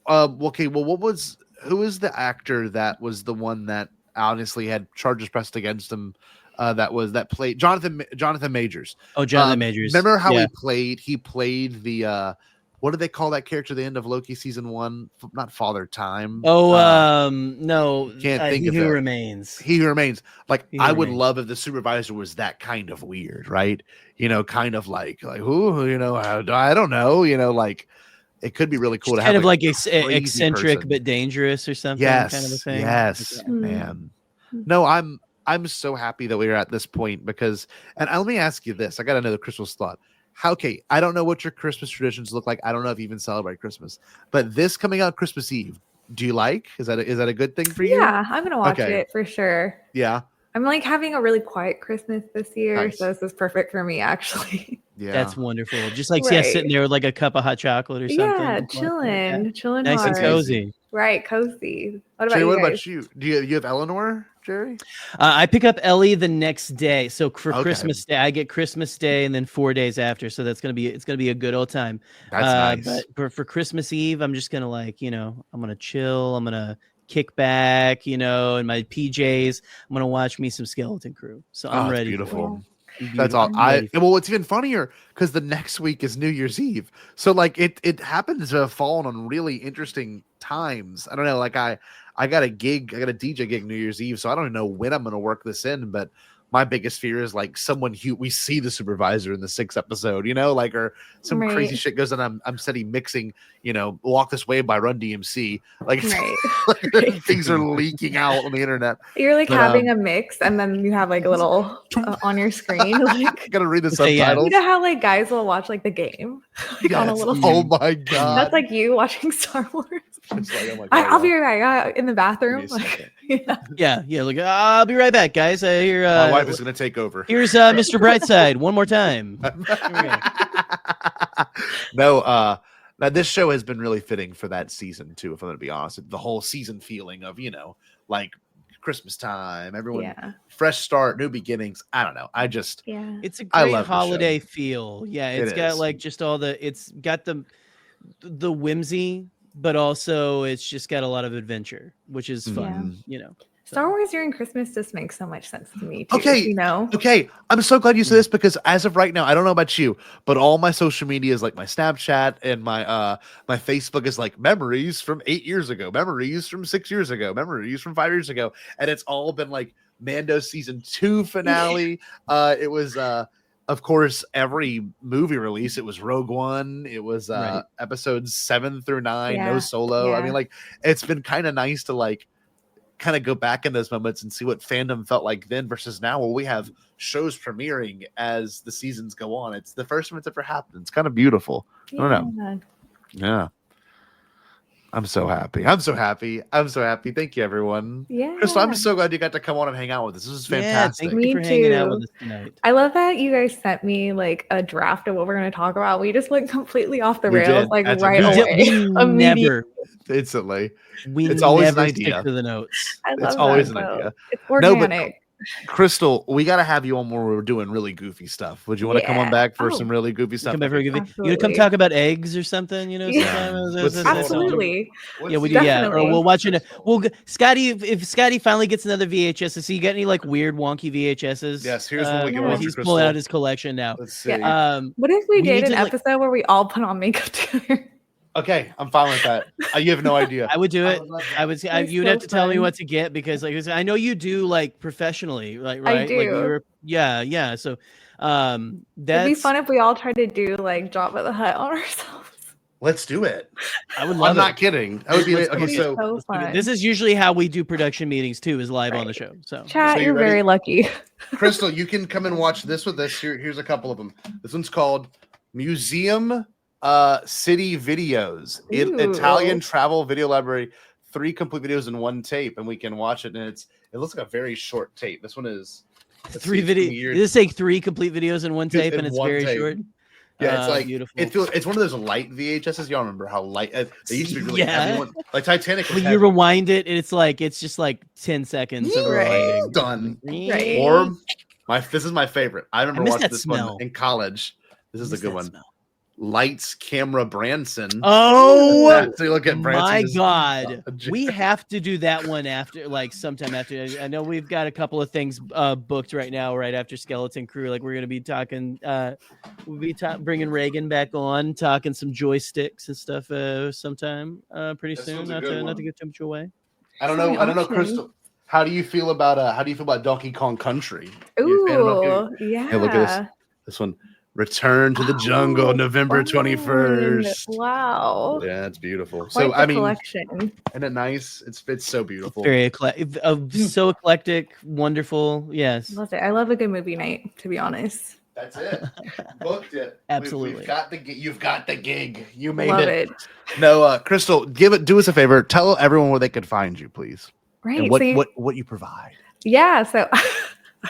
Okay. Well, what was? the actor that was the one that honestly had charges pressed against him? That played Jonathan Majors.
Oh, Jonathan Majors.
Remember how
Yeah.
he played the what do they call that character at the end of Loki season 1? Not Father Time.
Oh, no.
Can't think
He
of
Who
it.
Remains.
He Who Remains. Like,
He Who
I would
Remains.
love if the supervisor was that kind of weird, right? You know, kind of like who, you know, I don't know, you know, like it could be really cool to
Kind
have
of like
crazy
eccentric
person.
but dangerous or something.
Yes,
kind of a thing.
yes, man. No, I'm so happy that we are at this point because, and let me ask you this: I got to know the Crystal's thought. Okay, I don't know what your Christmas traditions look like. I don't know if you even celebrate Christmas, but this coming out Christmas Eve, do you like? Is that a good thing for you?
Yeah, I'm gonna watch
Okay.
it for sure.
Yeah.
I'm like having a really quiet Christmas this year,
Nice.
so this is perfect for me actually.
Yeah.
That's wonderful. Just like
Right.
sitting there with like a cup of hot chocolate or something.
Yeah,
Just like that.
chilling
Nice
hard.
and cozy.
Right, cozy. What about
Jerry,
you
what
guys?
about you? Do you have Eleanor, Jerry?
I pick up Ellie the next day. So for
Okay.
Christmas Day, I get Christmas Day and then 4 days after. So it's gonna be a good old time.
That's nice.
But for Christmas Eve, I'm just gonna I'm gonna chill. I'm gonna kick back, in my PJs. I'm gonna watch me some Skeleton Crew. So I'm
Oh, it's
ready.
beautiful.
Beautiful.
That's all.
I'm ready for
Well, it's even funnier because the next week is New Year's Eve, so like it happens to have fallen on really interesting times. I don't know. Like I got a gig, I got a DJ gig New Year's Eve, so I don't even know when I'm going to work this in. But my biggest fear is like we see the supervisor in the 6th episode, like or some crazy
Right.
shit goes on. I'm steady mixing, Walk This Way by Run DMC. Like,
Right.
like things are leaking out on the internet.
You're like
But,
having a mix, and then you have like a little on your screen. Like,
gotta read the
So, yeah.
subtitles.
you know how like guys will watch like the game, like on a
Yes.
little.
Oh my god.
That's like you watching Star Wars.
It's like, oh my
I'll
God,
be right back in the
give
bathroom.
me a
Like,
second.
Yeah. Look, I'll be right back, guys. Here,
My wife is going to take over.
here's Mr. Brightside one more time.
No, now this show has been really fitting for that season too. If I'm going to be honest, the whole season feeling of like Christmas time, everyone
yeah,
fresh start, new beginnings. I don't know. I just
yeah.
It's a
I
great
love the show.
holiday feel. Yeah,
It
it's got
is.
like just it's got the whimsy, but also it's just got a lot of adventure, which is fun.
Star Wars during Christmas just makes so much sense to me too.
Okay, Okay, I'm so glad you said this because as of right now, I don't know about you, but all my social media is like my Snapchat and my Facebook is like memories from 8 years ago, memories from 6 years ago, memories from 5 years ago, and it's all been like Mando season 2 finale. It was of course every movie release. It was Rogue One. It was
Right.
episodes 7 through 9.
Yeah,
No Solo. I
yeah.
mean, like it's been kind of nice to like kind of go back in those moments and see what fandom felt like then versus now where we have shows premiering as the seasons go on. It's the first time it's ever happened. It's kind of beautiful. I don't know. Yeah. I'm so happy. I'm so happy. Thank you, everyone.
Yeah.
Crystal, I'm so glad you got to come on and hang out with us. This is fantastic.
Thank you for
Me
hanging out
too.
with us tonight.
I love that you guys sent me like a draft of what we're going to talk about. We just went completely off the
We
rails,
did.
like
That's
right
amazing.
away.
We never,
Instantly.
we
It's always an
never stick
idea.
to the notes.
I love
It's always
that,
an
though.
idea.
It's
No, but
organic.
Crystal, we got to have you on where we're doing really goofy stuff. Would you want to come on
Yeah.
back for
Oh.
some really goofy stuff?
Come back for a good- you gonna come
Absolutely.
talk about eggs or something?
Yeah. Absolutely.
Yeah, we do. Yeah, or
Definitely.
we'll watch it. Scotty, if Scotty finally gets another VHS, so you got any like weird wonky VHSs?
Yes, here's what we can watch,
He's
Crystal.
pulling out his collection now.
Let's see.
Yeah. What if we
we
did
need
an
to, like-
episode where we all put on makeup together?
Okay, I'm fine with that. You have no idea.
I would do it. I would.
That's
You'd
so
have to tell me
fun.
what to get because, like, I know you do like professionally, like,
I
right? Like,
do.
you're, yeah. So, that's
It'd be fun if we all tried to do like Jabba the Hutt on ourselves.
Let's do it.
I would love
I'm
it.
not kidding. That would be
Let's
okay.
do it.
So
So fun.
This is usually how we do production meetings too, is live on the show. So,
Chat,
So you
you're
ready?
very lucky.
Crystal, you can come and watch this with us. Here's a couple of them. This one's called Museum City Videos.
Ooh.
Italian travel video library. 3 complete videos in 1 tape, and we can watch it. And it looks like a very short tape. This one is let's see,
3
it's
video.
weird.
This take 3 complete videos in one tape,
In
and it's
one
very
tape.
short.
Yeah, it's like
beautiful.
it's one of those light VHSs. Y'all remember how light they used to be really
Yeah.
heavy. Like Titanic. Was
When you
heavy.
rewind it, it's just like 10 seconds of rewinding.
Done.
Right.
Or this is my favorite. I remember
miss
watching
that
this
smell.
one in college. This is a
Miss
good
that
one.
smell.
Lights, Camera, Branson.
Oh,
so you look at Branson.
my
as-
God. We have to do that one after, like sometime after. I know we've got a couple of things booked right now, right after Skeleton Crew. Like we're going to be talking, we'll be bringing Reagan back on, talking some joysticks and stuff sometime pretty soon. Not to get too much away.
I don't know, Crystal. How do you feel about Donkey Kong Country?
Ooh,
Hey, look at this one. Return to the Jungle, November 21st.
Wow.
Yeah, it's beautiful.
Quite
So
the
I mean,
collection.
isn't it nice? It's so beautiful.
Very so eclectic, wonderful. Yes.
Love it. I love a good movie night, to be honest.
That's it. Booked it.
Absolutely.
You've got the gig. You made
Love
it.
it.
No, Crystal, do us a favor. Tell everyone where they could find you, please.
Right.
And what you provide.
Yeah. So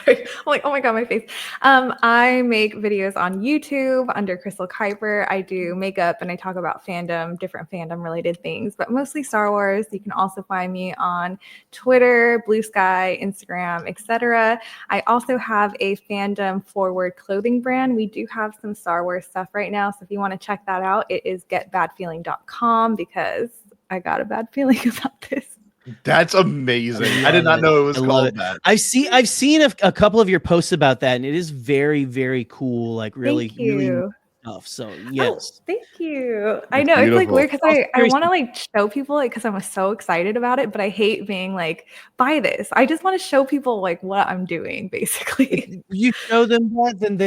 I'm like, oh my God, my face. I make videos on YouTube under Crystal Kyber. I do makeup and I talk about fandom, different fandom related things, but mostly Star Wars. You can also find me on Twitter, Blue Sky, Instagram, etc. I also have a fandom forward clothing brand. We do have some Star Wars stuff right now. So if you want to check that out, it is getbadfeeling.com because I got a bad feeling about this.
That's amazing. I did not know it was called that.
I've seen a couple of your posts about that, and it is very, very cool. Like really, really stuff. So yes,
thank you. I know it's like weird because I want to like show people like because I'm so excited about it, but I hate being like buy this. I just want to show people like what I'm doing basically.
If you show them that, then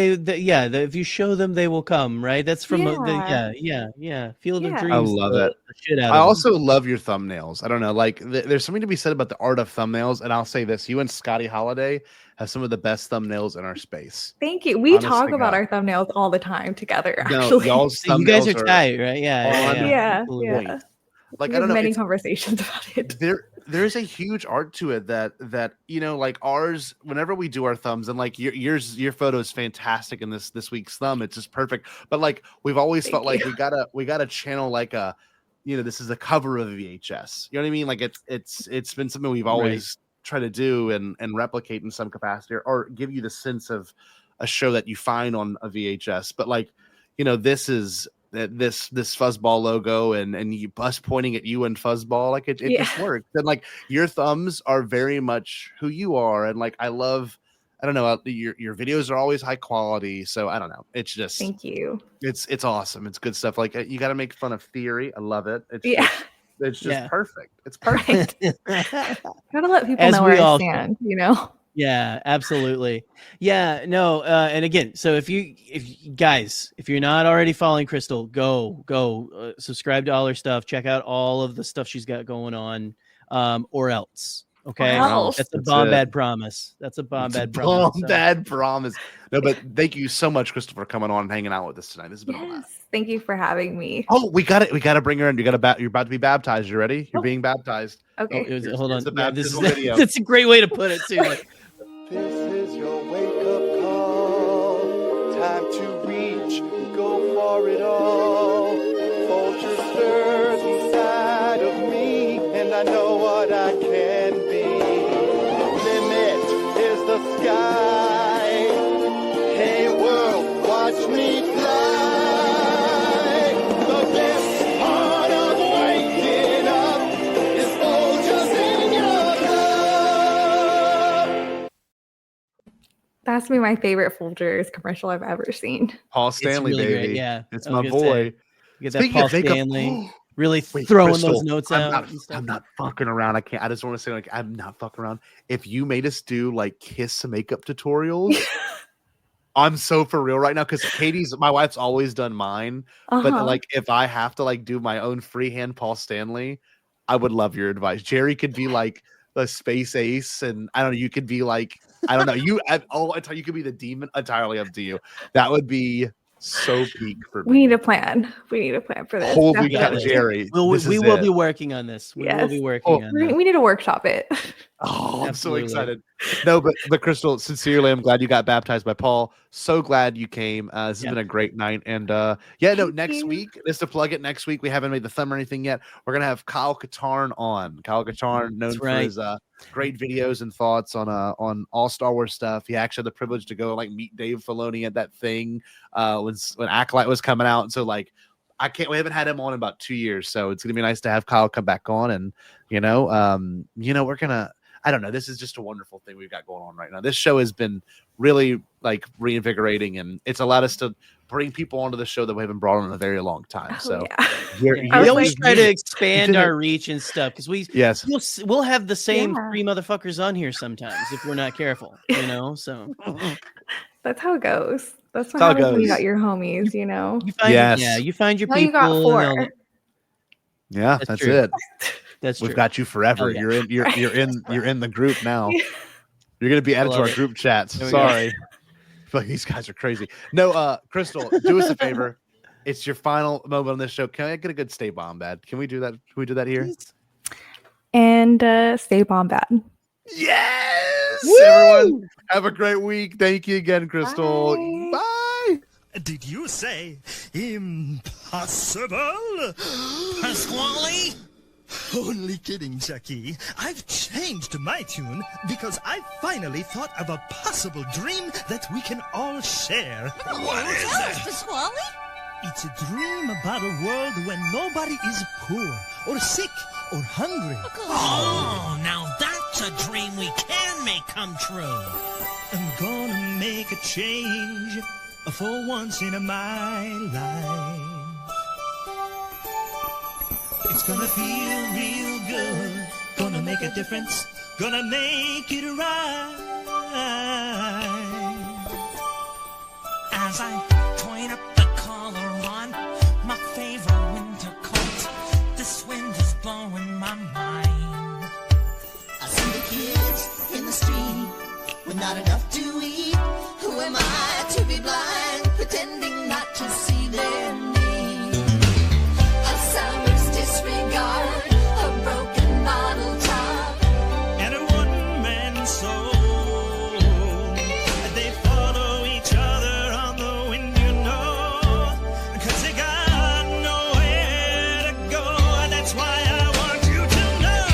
if you show them, they will come. Right? That's from Field of Dreams.
I love it. I also love your thumbnails. I don't know, like there's something to be said about the art of thumbnails. And I'll say this: you and Scotty Holiday have some of the best thumbnails in our space.
Thank you. We talk about our thumbnails all the time together. Actually,
you guys are tight, right? Yeah.
Like
we
I don't know,
many conversations about it.
There's a huge art to it that you know, like ours. Whenever we do our thumbs, and like your photo is fantastic in this week's thumb. It's just perfect. But like we've always felt like we gotta channel like a, you know, this is a cover of a VHS. You know what I mean? Like it's been something we've always tried to do and replicate in some capacity, or give you the sense of a show that you find on a VHS. But like, you know, this is this Fuzzball logo and us pointing at you and Fuzzball, like it just works. And like your thumbs are very much who you are. And like I don't know, your videos are always high quality. So I don't know. It's just
thank you.
It's awesome. It's good stuff. Like you got to make fun of theory. I love it. It's just perfect. It's perfect.
Gotta let people know where I stand, you know?
Yeah, absolutely. Yeah, no. And again, so if you're not already following Crystal, go subscribe to all her stuff. Check out all of the stuff she's got going on, or else. Okay, that's a bomb bad promise. That's a bomb bad promise.
Bad promise. No, but thank you so much, Crystal, for coming on and hanging out with us tonight. This has been a blast.
Thank you for having me.
Oh, we got to bring her in. You're about to be baptized. You ready? You're being baptized.
Okay.
Hold on.
This video.
That's a great way to put it too. Like,
this is your wake-up call. Time to reach, go for it all. Vulture stirs inside of me, and I know what I can be. Limit is the sky. Hey world, watch me fly. The best part of waking up is vultures in your cup.
That's been my favorite Folgers commercial I've ever seen.
Paul Stanley,
really
baby.
great, yeah.
It's my boy.
You get that Paul Stanley really throwing those notes out.
I'm not fucking around. I just want to say, like, I'm not fucking around. If you made us do like kiss makeup tutorials, I'm so for real right now, because my wife's always done mine. But like, if I have to like do my own freehand Paul Stanley, I would love your advice. Jerry could be like the space ace, and I don't know, you could be like, I don't know, you could be the demon. Entirely up to you. That would be so peak for me.
We need a plan. We need a plan for this.
Holy cow, Jerry.
We will be working on this. We will be working on this.
We need to workshop it.
Oh, I'm so
Absolutely.
excited. No, but Crystal, sincerely, I'm glad you got baptized by Paul. So glad you came. This has been a great night. And next week, just to plug it, next week, we haven't made the thumb or anything yet. We're gonna have Kyle Katarn on. Kyle Katarn, known for his great videos and thoughts on all Star Wars stuff. He actually had the privilege to go meet Dave Filoni at that thing when Acolyte was coming out. And so we haven't had him on in about 2 years, so it's gonna be nice to have Kyle come back on. And we're gonna. I don't know. This is just a wonderful thing we've got going on right now. This show has been really reinvigorating, and it's allowed us to bring people onto the show that we haven't brought on in a very long time.
We always try to expand our reach and stuff because we'll have the same three motherfuckers on here sometimes if we're not careful, So
that's how it goes. That's what happens when you got your homies,
You find your people.
You got 4.
Yeah, that's
true.
it.
That's
We've
true.
got you forever.
Yeah.
You're in the group now. You're gonna be added to our group chats. Sorry. But these guys are crazy. No, Crystal, do us a favor. It's your final moment on this show. Can I get a good stay bomb bad? Can we do that? Can we do that here?
And stay bomb bad.
Yes.
Woo!
Everyone, have a great week. Thank you again, Crystal. Bye.
Did you say impossible? Pasquale? Only kidding, Chucky. I've changed my tune because I finally thought of a possible dream that we can all share. What is it?
Pasquale?
It's a dream about a world when nobody is poor or sick or hungry.
Oh, now that's a dream we can make come true.
I'm gonna make a change for once in my life. It's gonna feel real good, gonna make a difference, gonna make it right.
As I point up the collar on my favorite winter coat, this wind is blowing my mind.
I see the kids in the street with not enough to eat. Who am I to be blind, pretending not to see their need? A summer's disregard, a broken bottle top,
and a one-man soul. They follow each other on the wind, 'cause they got nowhere to go. That's why I want you to know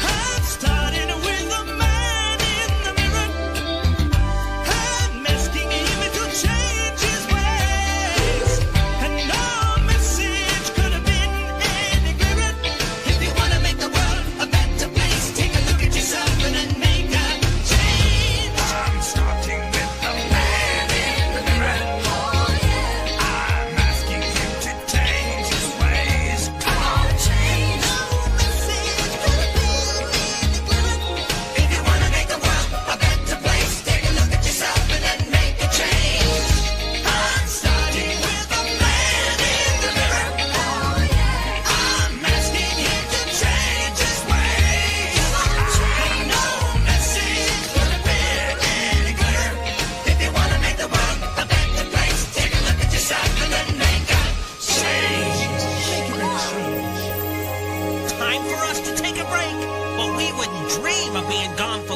I'm starting with the man in the mirror. I'm asking him to change his ways, and no message could have been any clearer.
If you wanna make the world a better place, take a look at yourself and then make a change.
I'm starting with the man in the mirror.
Oh yeah,
I'm asking him to change his ways.
come on, change. No message could have been any clearer. If you wanna make the world a better place, take a look at yourself and then make a change. I'm starting with the man in the mirror. Oh yeah,
I'm asking him to change his ways.
no message could have been any clearer. If you wanna make the world a better place, take a look at yourself and then make a change.
Time for us to take a break, but we wouldn't dream of being gone for